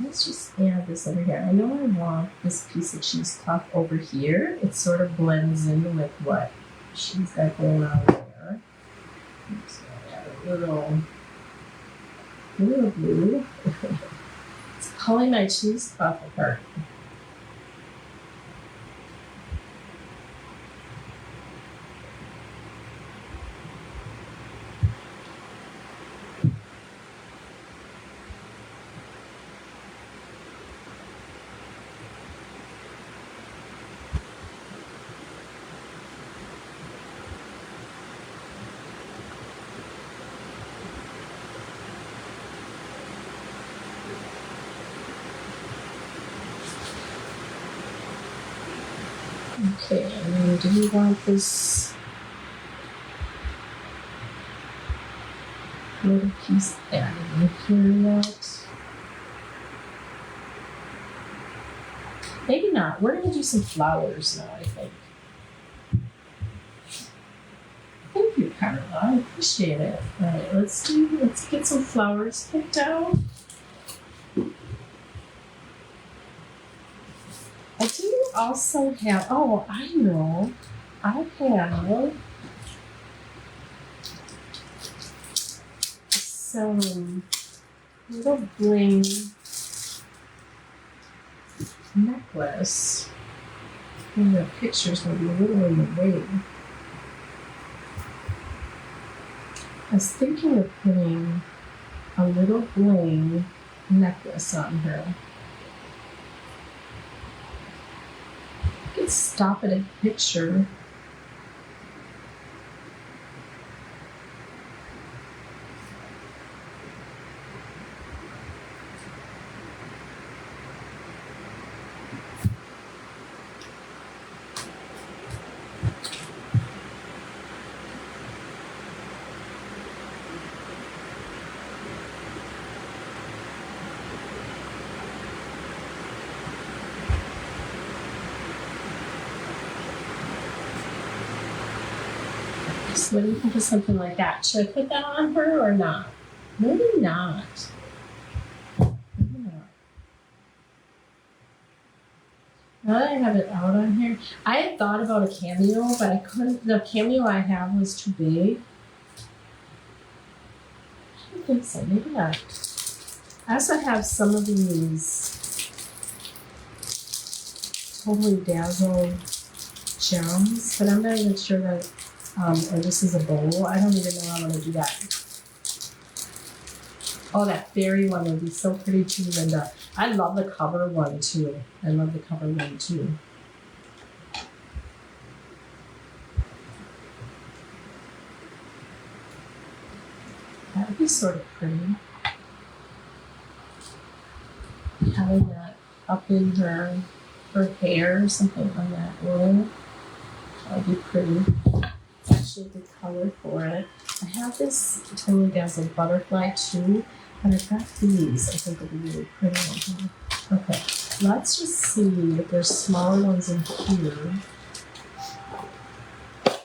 Let's just add this over here. I know I want this piece of cheesecloth over here. It sort of blends in with what she's got going on there. So add a little blue. It's pulling my cheesecloth apart. Okay, and then do we want this little piece added in here yet? Maybe not. We're gonna do some flowers now, I think. Thank you, Carla. I appreciate it. All right, let's get some flowers picked out. I do also have, oh, I know. I have some little bling necklace. And the picture's gonna be a little in the way. I was thinking of putting a little bling necklace on her. I could stop at a picture. So what do you think of something like that? Should I put that on her or not? Maybe not. Maybe not. Now that I have it out on here, I had thought about a cameo, but I couldn't. The cameo I have was too big. I don't think so. Maybe not. I also have some of these Totally Dazzle gems, but I'm not even sure that. Or this is a bowl. I don't even know how I'm gonna do that. Oh, that fairy one would be so pretty too, Linda. I love the cover one too. I love the cover one too. That would be sort of pretty. Having that up in her hair or something on that roll. That would be pretty. It's actually a good color for it. I have this Totally Dazzle butterfly too, and I've got these. I think will be really pretty on here. Okay, let's just see if there's smaller ones in here.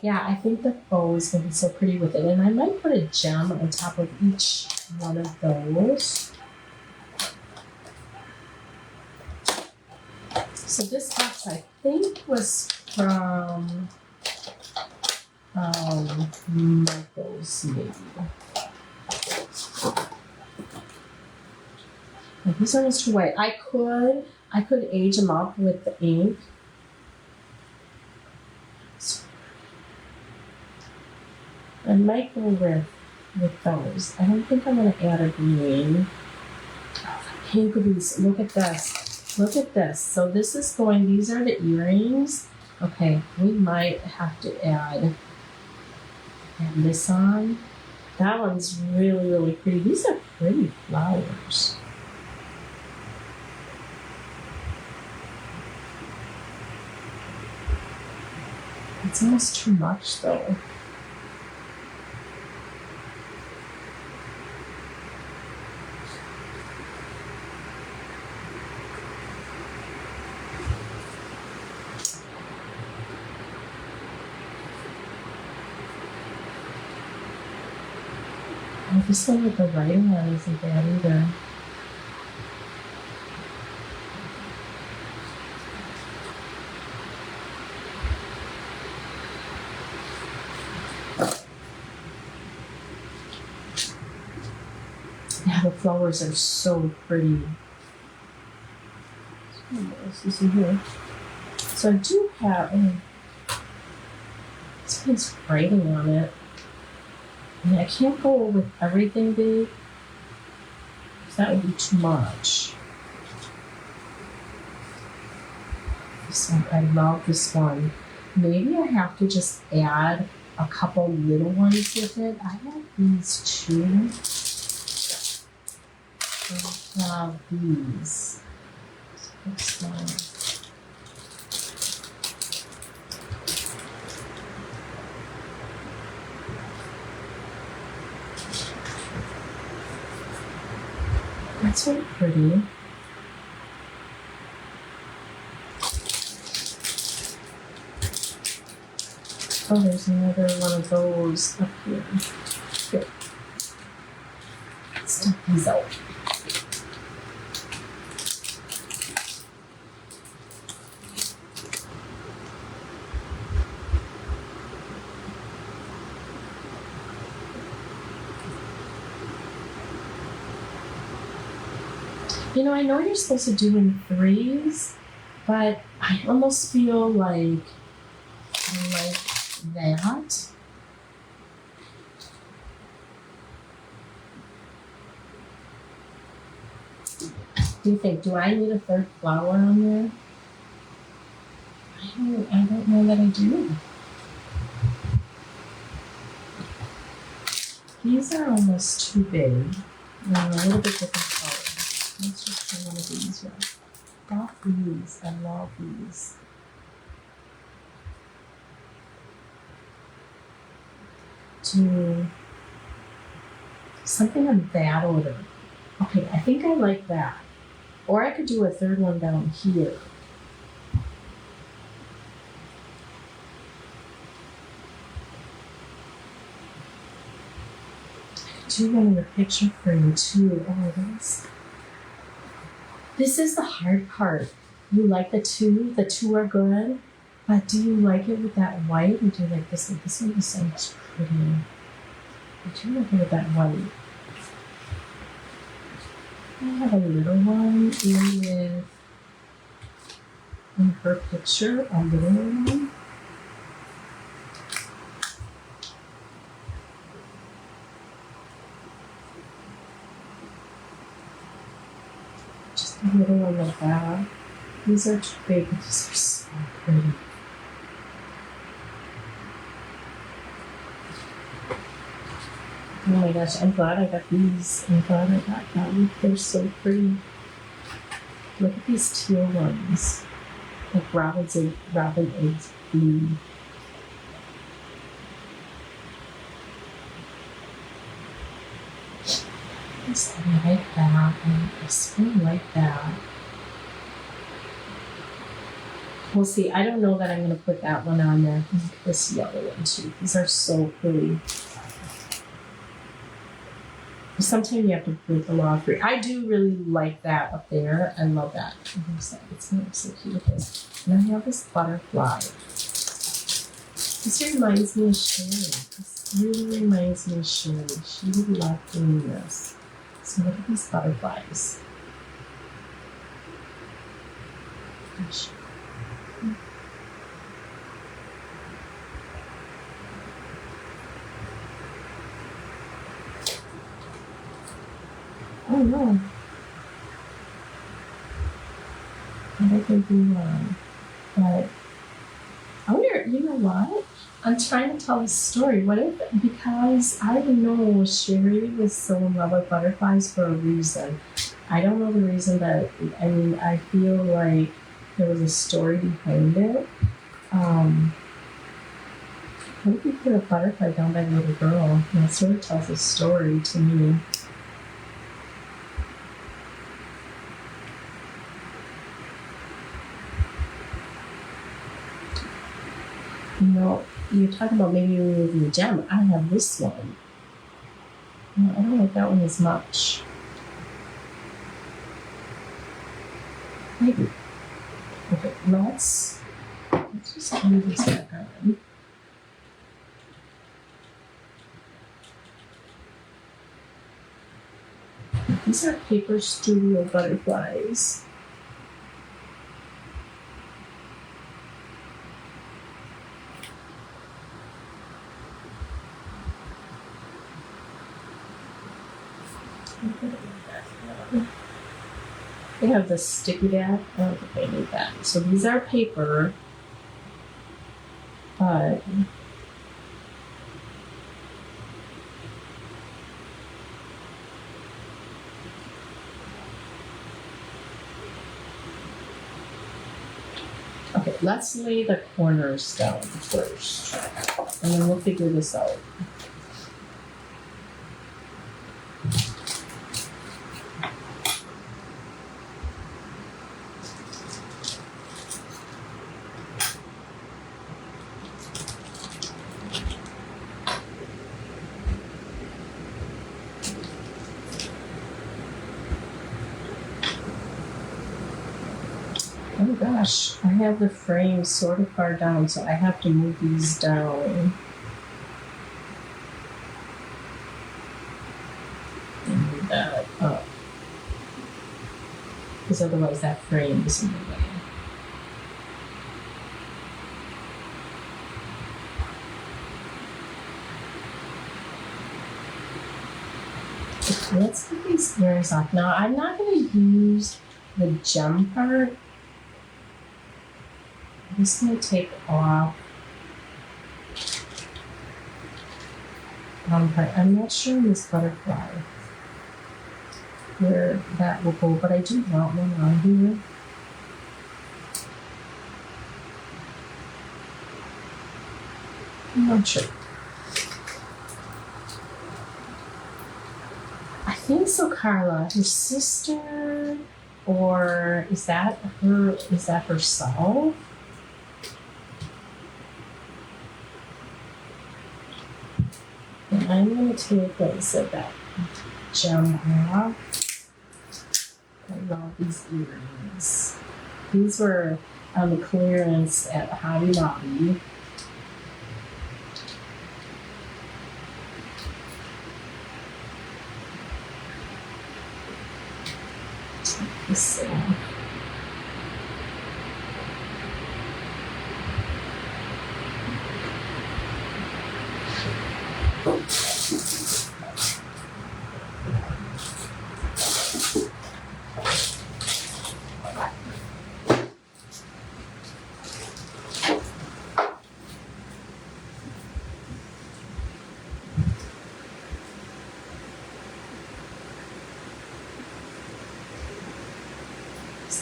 Yeah, I think the bow is going to be so pretty with it, and I might put a gem on top of each one of those. So this box I think was from Michael's maybe. Like these are almost too white. I could age them up with the ink. I might go with those. I don't think I'm gonna add a green. Oh, the pink would be. Look at this. Look at this. So this is going. These are the earrings. Okay, we might have to add this on. That one's really, really pretty. These are pretty flowers. It's almost too much though. Oh, this one with the writing on isn't bad either. Yeah, the flowers are so pretty. What else is in here? So I do have this one's writing on it. And I can't go with everything big, because that would be too much. This one, I love this one. Maybe I have to just add a couple little ones with it. I have these two. I have these. This one. So pretty. Oh, there's another one of those up here. Good. Let's take these out. You know, I know you're supposed to do in threes, but I almost feel like that. Do you think, do I need a third flower on there? I don't know that I do. These are almost too big. They're a little bit different color. Let's just try one of these ones. Love these. I love these. To something of that order. Okay, I think I like that. Or I could do a third one down here. I could do one in the picture frame too. Oh, this is the hard part. You like the two are good, but do you like it with that white or do you like this one? This one is so much prettier. I do like it with that white. I have a little one in her picture, a little one. Just a little one like that. These are too big, but these are so pretty. Oh my gosh, I'm glad I got these. I'm glad I got them. They're so pretty. Look at these teal ones. Like robin eggs blue. I like that. I still like that. We'll see. I don't know that I'm going to put that one on there. This yellow one too. These are so pretty. Sometimes you have to break the law free. I do really like that up there. I love that. It's so cute. And I have this butterfly. This reminds me of Sherry. This really reminds me of Sherry. She would love doing this. So look at these butterflies. Gosh. Oh no. I could be wrong. But I wonder, you know what? I'm trying to tell a story. What if, because I know Sherry was so in love with butterflies for a reason. I don't know the reason, but I mean, I feel like there was a story behind it. What if you put a butterfly down by the little girl? And that sort of tells a story to me. You know, you're talking about maybe removing the gem. I have this one. No, I don't like that one as much. Maybe. Okay, let's just move this back on. These are Paper Studio butterflies. They have the sticky dab. I don't think they need that. So these are paper, but okay, let's lay the corners down first, and then we'll figure this out. gosh, I have the frame sort of far down, so I have to move these down. And move that up. Because otherwise that frame is in the way. Let's get these ears off. Now, I'm not going to use the gem part. I'm just going to take off one part. I'm not sure in this butterfly where that will go, but I do want one on here. I'm not sure. I think so, Carla. Her sister, or is that her? Is that herself? And I'm gonna take, like I said, that gem off. I love these earrings. These were on the clearance at Hobby Lobby. This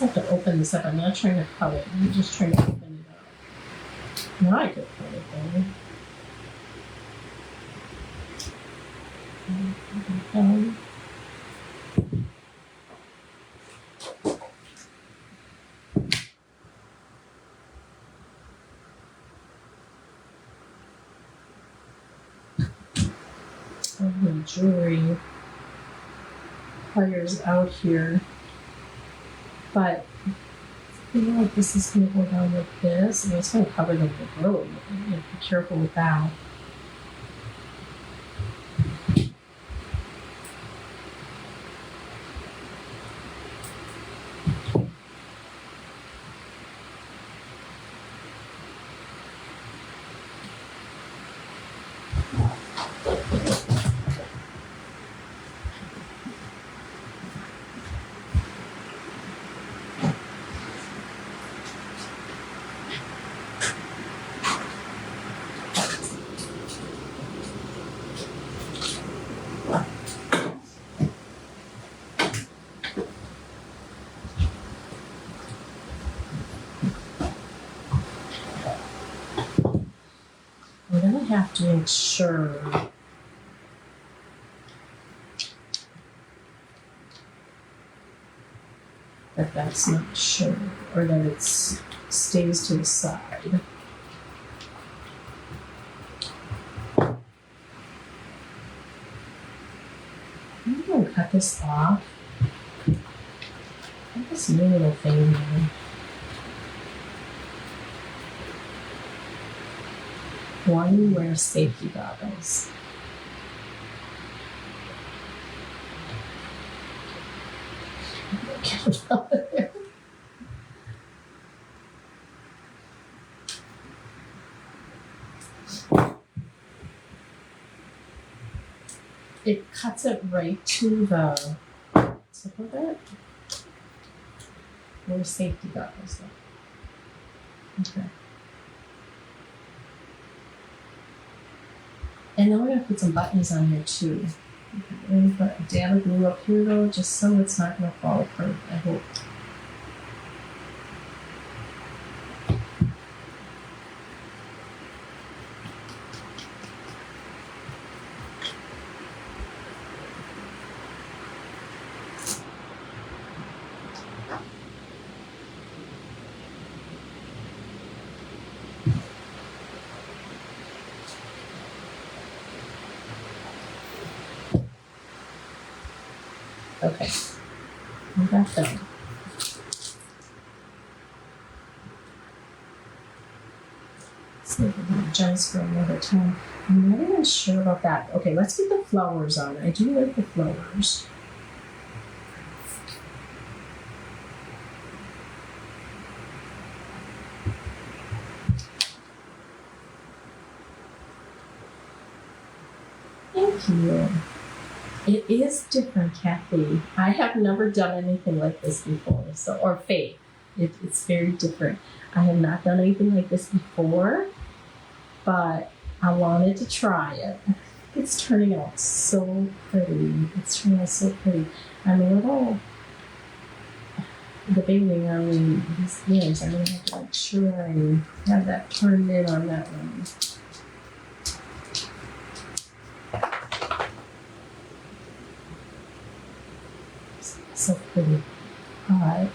I have to open this up. I'm not trying to cut it. I'm just trying to open it up. Now I could cut it though. The jewelry pliers out here, but I feel like this is going to go down like this, and it's going to cover the road. You have to be careful with that. We're going to have to ensure that that's not shown, or that it stays to the side. I'm going to cut this off. Got this new little thing here. One, wear safety goggles. Get it out of there. It cuts it right to the tip of it. Wear safety goggles though. Okay. And then we're going to put some buttons on here too. Okay, we're going to put a dab of glue up here though, just so it's not going to fall apart, I hope. Okay, we got that. So we can apologize for another time. I'm not even sure about that. Okay, let's get the flowers on. I do like the flowers. Thank you. It is different, Kathy. I have never done anything like this before. So, or Faith, it's very different. I have not done anything like this before, but I wanted to try it. It's turning out so pretty. It's turning out so pretty. I'm a little debating on these names. I'm gonna have to make sure I have that turned in on that one. So pretty. Alright.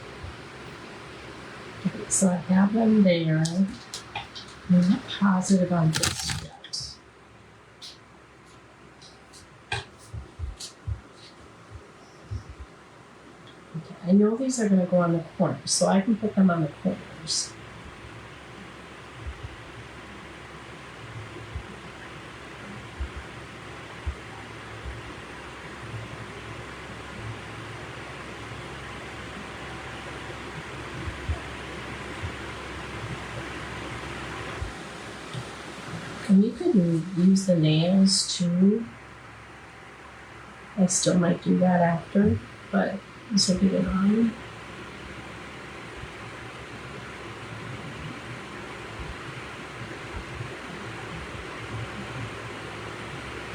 Okay, so I have them there. I'm not positive on this yet. Okay, I know these are going to go on the corners, so I can put them on the corners. And you could use the nails too. I still might do that after, but this will get it on.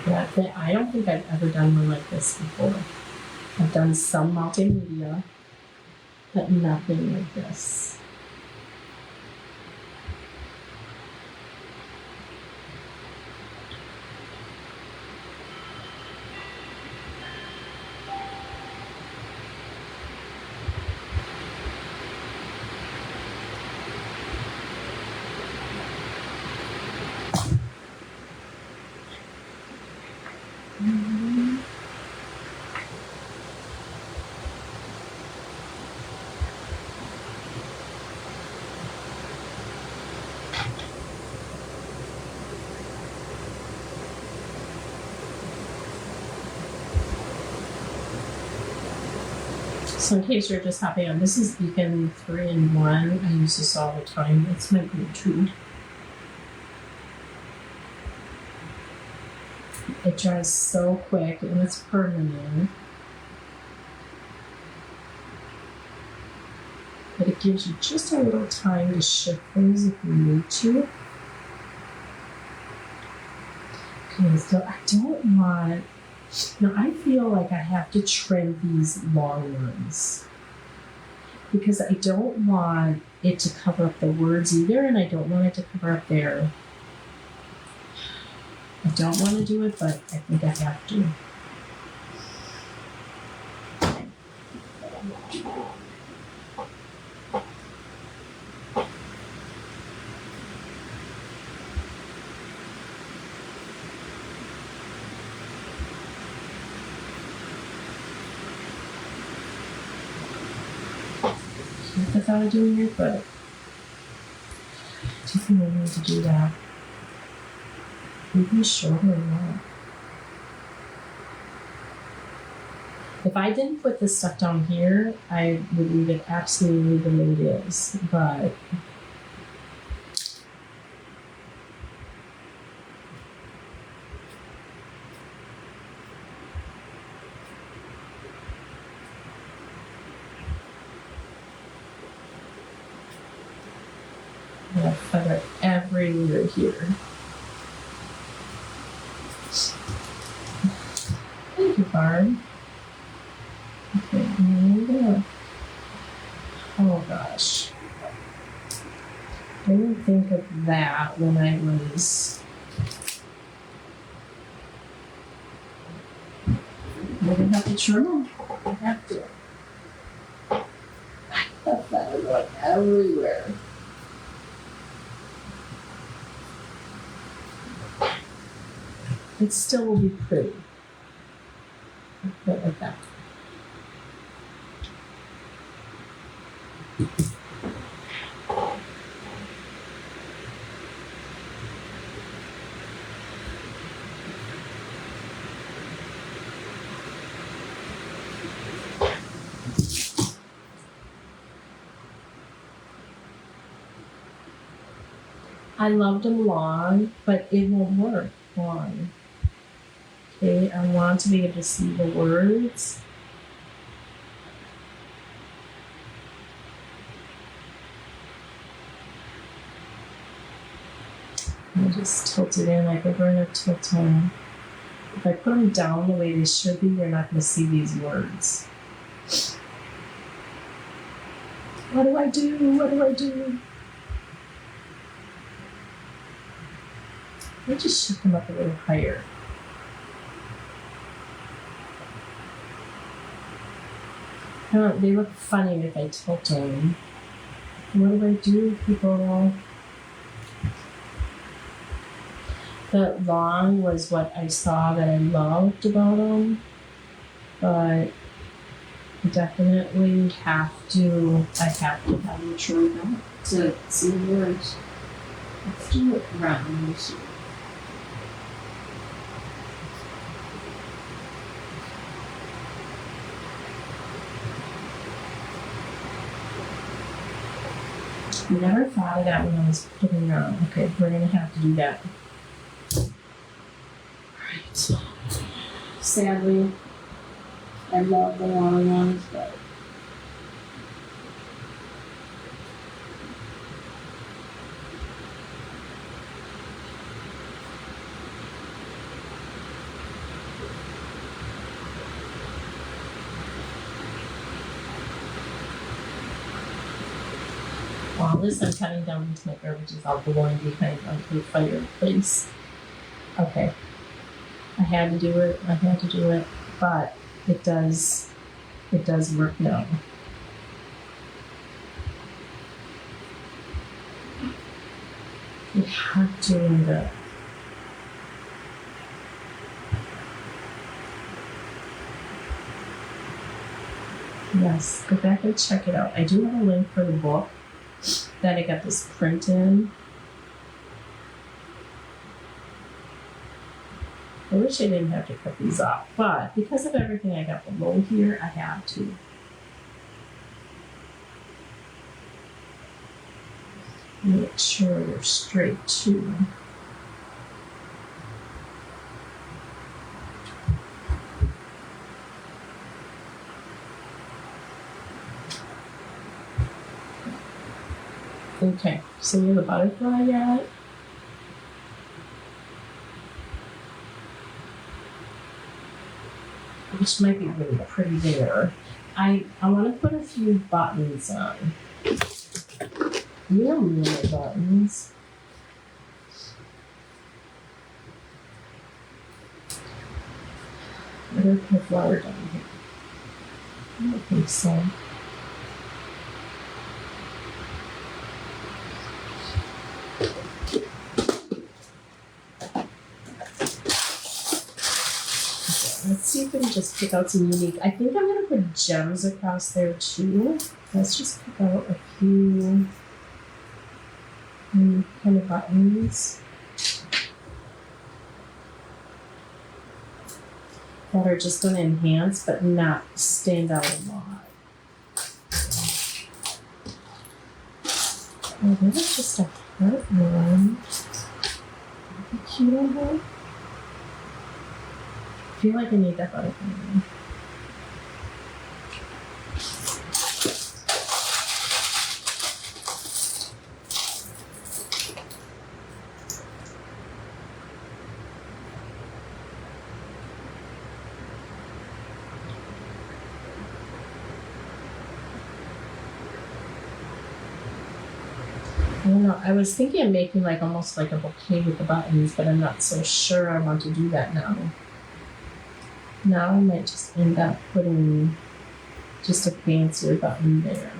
Yeah, I don't think I've ever done one like this before. I've done some multimedia, but nothing like this. So in case you're just hopping on, this is Beacon 3-in-1. I use this all the time. It's my go-to. It dries so quick and it's permanent. But it gives you just a little time to shift things if you need to. Okay, so I don't want... Now, I feel like I have to trim these long ones because I don't want it to cover up the words either, and I don't want it to cover up their... I don't want to do it, but I think I have to. I thought of doing it, but I definitely need to do that. Maybe shorter or not. If I didn't put this stuff down here, I would leave it absolutely the way it is, but I'm gonna feather everywhere here. Thank you, Barb. Okay, and I'm gonna... Oh gosh. I didn't think of that when I was... I'm gonna have to trim them. I have to. I have that going everywhere. It still will be pretty. Put it like that. I loved them long, but it won't work long. Okay, I want to be able to see the words. I just tilt it in. I think we're going to tilt them. If I put them down the way they should be, you're not going to see these words. What do I do? What do I do? I just shift them up a little higher. They look funny if I tilt them. What do I do, people? The long was what I saw that I loved about them, but definitely I have to have them short out to see the words. Let's do it round. I never thought of that when I was putting around. Okay, we're gonna have to do that. Alright. Sadly, I love the long ones, but While this I'm cutting down into my garbages, I'll go on behind onto the fireplace. Okay. I had to do it, but it does work now. You have to in the Yes, go back and check it out. I do have a link for the book that I got this print in. I wish I didn't have to cut these off, but because of everything I got below here, I have to. Make sure they're straight too. Okay, so we have a butterfly yet. Which might be really pretty there. I want to put a few buttons on. You know me and my buttons. I'm going to put a flower down here. I don't think so. Let's see if we can just pick out some unique. I think I'm going to put gems across there too. Let's just pick out a few kind of buttons that are just going to enhance but not stand out a lot. Oh, there's just a heart one. That'd be cute on her. I feel like I need that butterfly. I don't know. I was thinking of making like almost like a bouquet with the buttons, but I'm not so sure I want to do that now. Now I might just end up putting just a fancier button there.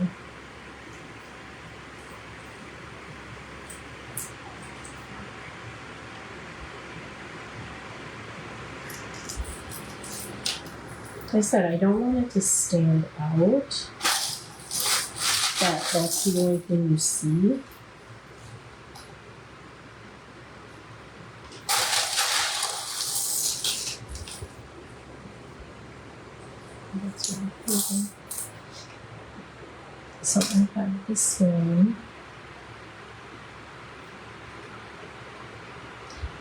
Like I said, I don't want it to stand out. That's the only thing you see. That's what I'm thinking. Something like this one.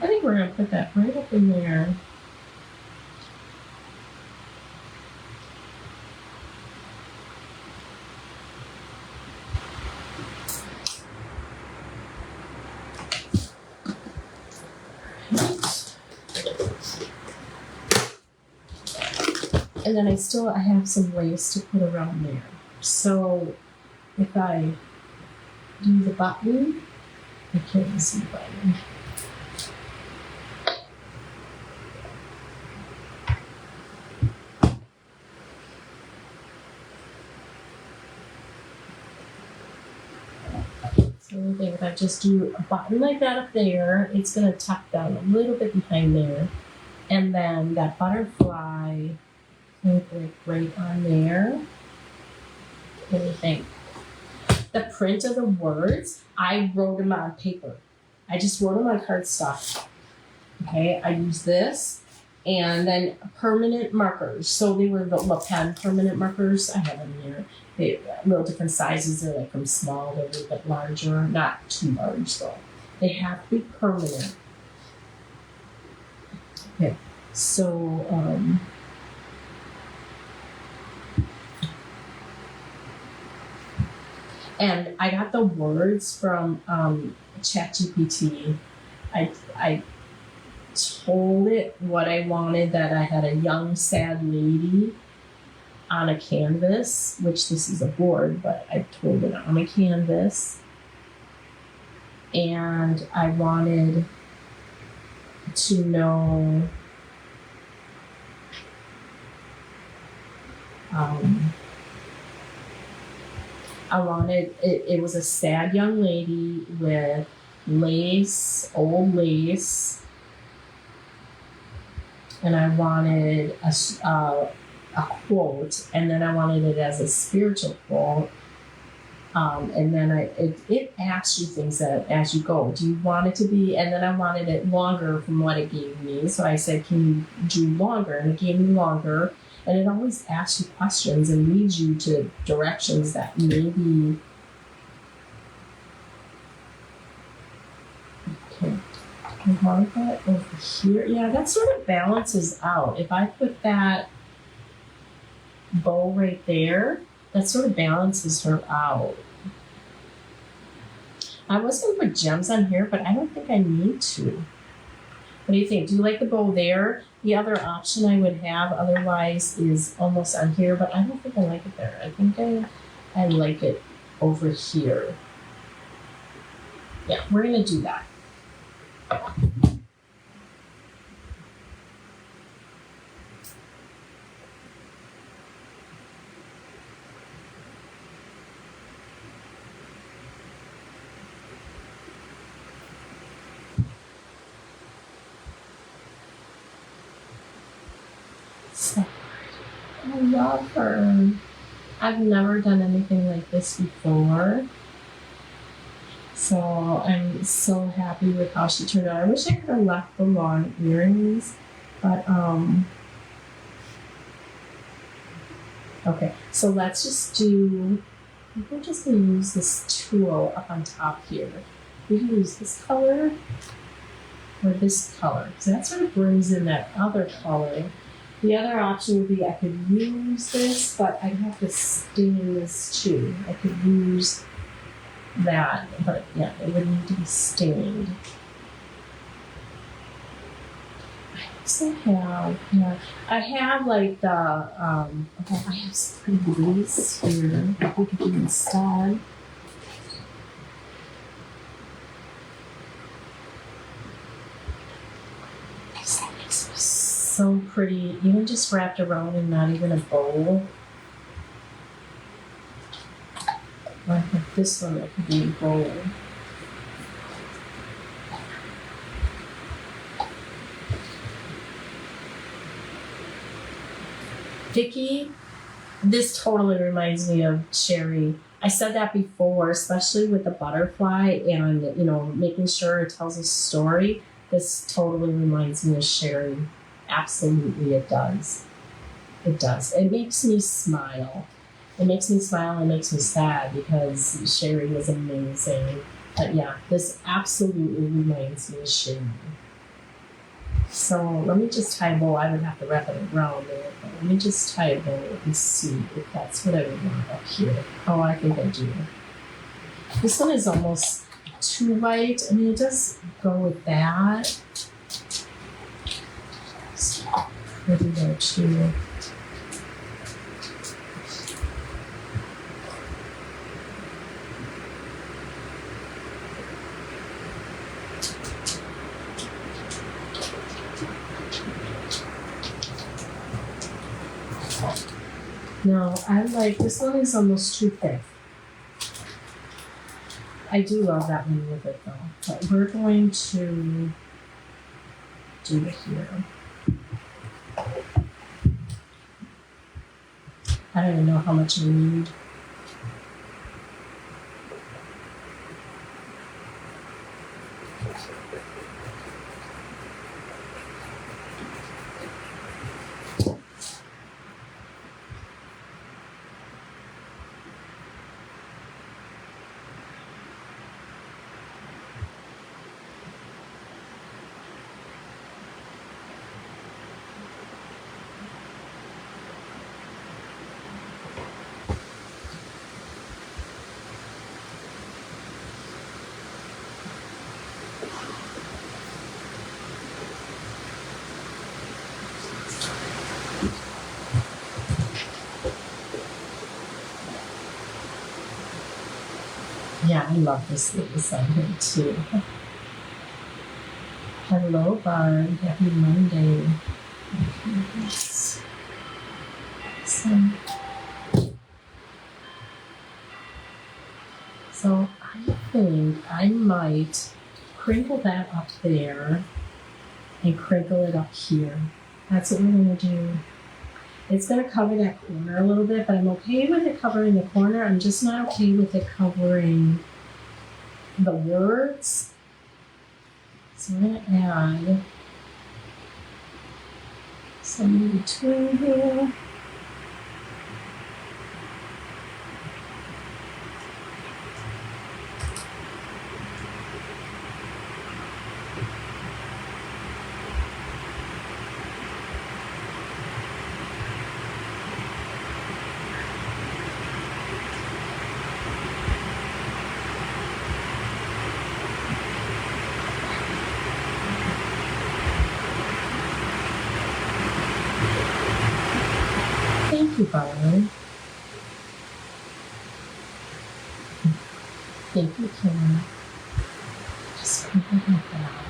I think we're gonna put that right up in there. And then I have some lace to put around there. So if I do the button, I can't see the button. So I think if I just do a button like that up there, it's gonna tuck down a little bit behind there. And then that butterfly, like right on there. What do you think? The print of the words, I wrote them on paper. I just wrote them on cardstock. Okay, I used this and then permanent markers. So they were the Le Pen permanent markers. I have them here. They're real different sizes. They're like from small to a little bit larger. Not too large though. They have to be permanent. Okay, so and I got the words from ChatGPT. I told it what I wanted, that I had a young, sad lady on a canvas, which this is a board, but I told it on a canvas. And I wanted to know it was a sad young lady with lace, old lace, and I wanted a quote, and then I wanted it as a spiritual quote, and then it asks you things that as you go, do you want it to be, and then I wanted it longer from what it gave me, so I said, can you do longer, and it gave me longer. And it always asks you questions and leads you to directions that maybe. Okay, I want that over here. Yeah, that sort of balances out. If I put that bow right there, that sort of balances her out. I was going to put gems on here, but I don't think I need to. What do you think? Do you like the bow there? The other option I would have otherwise is almost on here, but I don't think I like it there. I think I like it over here. Yeah, we're going to do that. I love her. I've never done anything like this before. So I'm so happy with how she turned out. I wish I could have left the long earrings, but okay, so let's just do, we're just gonna use this tool up on top here. We can use this color or this color, because that sort of brings in that other color. The other option would be I could use this, but I'd have to stain this too. I could use that, but yeah, it would need to be stained. I also have, I have like the, I have some pretty lace here that we could do instead. So pretty, even just wrapped around and not even a bow. I have this one that could be a bow. Vicky, this totally reminds me of Sherry. I said that before, especially with the butterfly and, you know, making sure it tells a story. This totally reminds me of Sherry. Absolutely, it does. It does. It makes me smile. It makes me smile and it makes me sad because Sherry was amazing. But yeah, this absolutely reminds me of Sherry. So let me just tie a bow. I would have to wrap it around it, but let me just tie a bow and see if that's what I would want up here. Oh, I think I do. This one is almost too light. I mean, it does go with that. It's pretty there too. No, I like, this one is almost too thick. I do love that one with it though, but we're going to do it here. I don't even know how much we need. Yeah, I love this little on here too. Hello, Barb. Happy Monday. Yes. So I think I might crinkle that up there and crinkle it up here. That's what we're going to do. It's going to cover that corner a little bit, but I'm okay with it covering the corner. I'm just not okay with it covering the words. So I'm going to add some in between here. Thank you, Byron. Thank you, Kim. Just crinkle that out.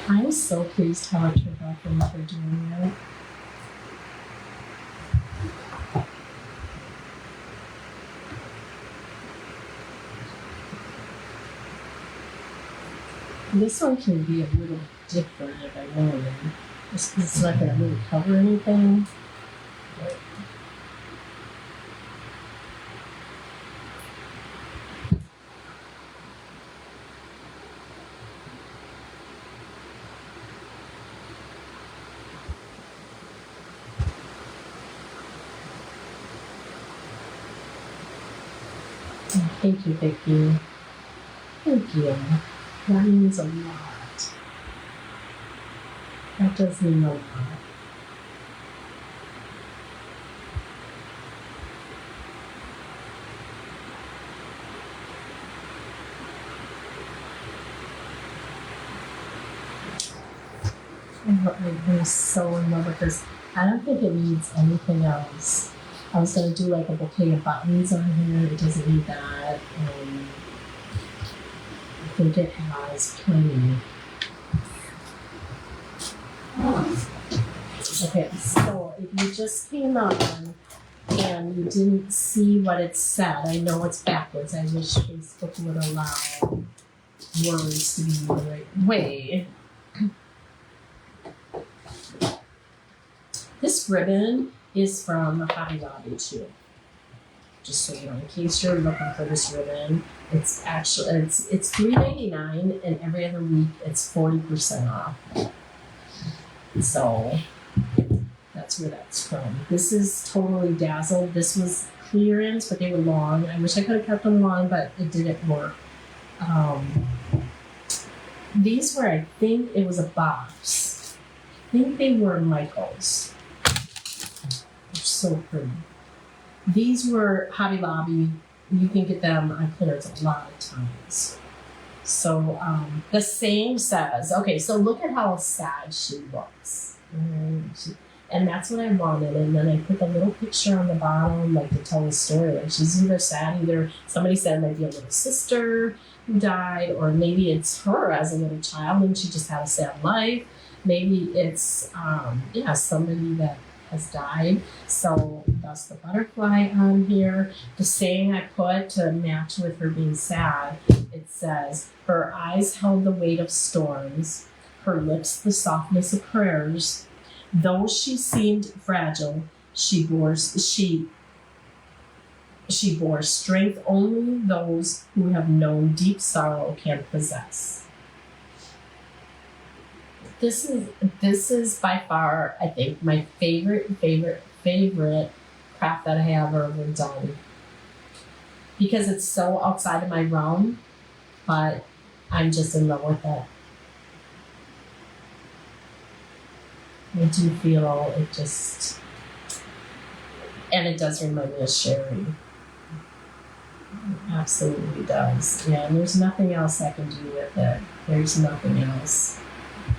I'm so pleased how it turned out for me for doing it. This one can be a little different if I wanted. Just because it's not going to really cover anything. But thank you, Vicki. Thank you. That means a lot. That does mean a lot. I'm so in love with this. I don't think it needs anything else. I was going to do like a bouquet of buttons on here. It doesn't need that. I think it has plenty. Okay, so if you just came on and you didn't see what it said, I know it's backwards. I wish Facebook would allow words to be the right way. This ribbon is from Hobby Lobby too. Just so you know, in case you're looking for this ribbon, it's actually it's $3.99 and every other week it's 40% off. So that's that's where that's from. This is totally dazzled. This was clearance, but they were long. I wish I could have kept them long, but it didn't work. These were, I think it was a box. I think they were Michaels. They're so pretty. These were Hobby Lobby. You can get them on clearance a lot of times. So the saying says, okay, so look at how sad she looks. And that's what I wanted. And then I put the little picture on the bottom, like to tell the story. Like she's either sad, either somebody said it might be a little sister who died, or maybe it's her as a little child and she just had a sad life. Maybe it's, somebody that has died. So that's the butterfly on here. The saying I put to match with her being sad, it says, her eyes held the weight of storms, her lips the softness of prayers. Though she seemed fragile, she bore strength only those who have known deep sorrow can possess. This is by far, I think, my favorite craft that I have ever done. Because it's so outside of my realm, but I'm just in love with it. I do feel it just, and it does remind me of Sherry. It absolutely does. Yeah, and there's nothing else I can do with it. There's nothing else.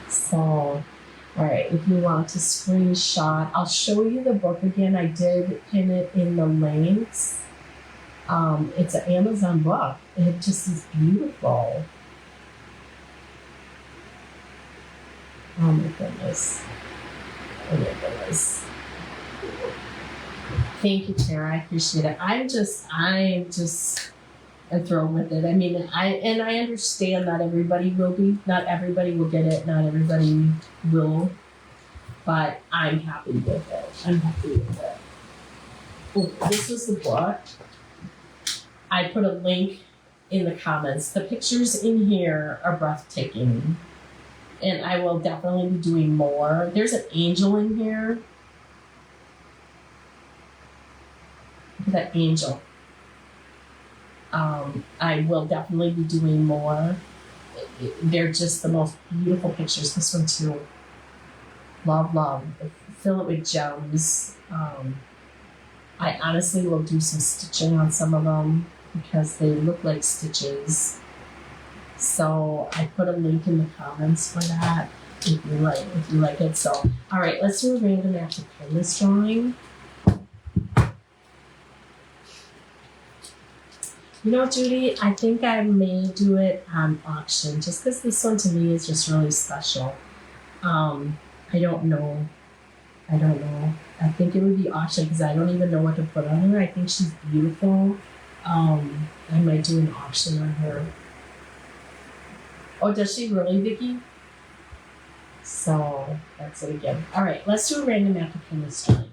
So, all right, if you want to screenshot, I'll show you the book again. I did pin it in the links. It's an Amazon book. It just is beautiful. Oh my goodness. Oh my goodness. Thank you, Tara. I appreciate it. I'm thrilled with it. I mean, I understand not everybody will get it, not everybody will, but I'm happy with it. Oh, this was the book. I put a link in the comments. The pictures in here are breathtaking. And I will definitely be doing more. There's an angel in here. Look at that angel. I will definitely be doing more. They're just the most beautiful pictures. This one too. Love. Fill it with gems. I honestly will do some stitching on some of them because they look like stitches. So I put a link in the comments for that if you like it. So, all right, let's do a random act of kindness drawing. You know, Judy, I think I may do it on auction just because this one to me is just really special. I don't know. I think it would be auction because I don't even know what to put on her. I think she's beautiful. I might do an auction on her. Oh, does she really, Vicky? So that's it again. All right, let's do a random act of kindness drawing.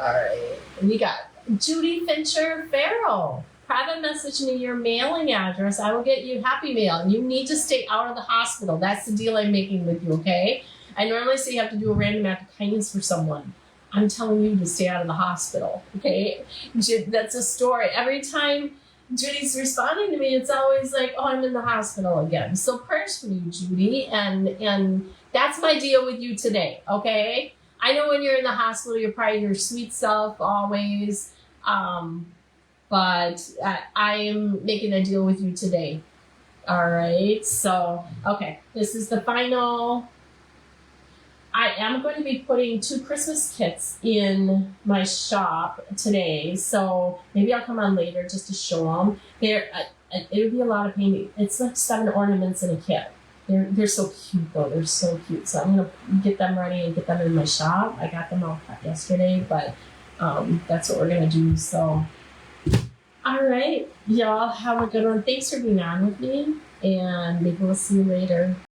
All right, we got Judy Fincher Farrell. Private message me your mailing address. I will get you Happy Mail. You need to stay out of the hospital. That's the deal I'm making with you, okay? I normally say you have to do a random act of kindness for someone. I'm telling you to stay out of the hospital, okay? That's a story. Every time Judy's responding to me, it's always like, oh, I'm in the hospital again. So prayers for you, Judy, and that's my deal with you today, okay? I know when you're in the hospital, you're probably your sweet self always, but I am making a deal with you today, all right? So, okay, this is the final. I am going to be putting 2 Christmas kits in my shop today, so maybe I'll come on later just to show them. It would be a lot of painting. It's like 7 ornaments in a kit. They're so cute though. They're so cute. So I'm gonna get them ready and get them in my shop. I got them all cut yesterday, but that's what we're gonna do. So, all right, y'all have a good one. Thanks for being on with me, and maybe we'll see you later.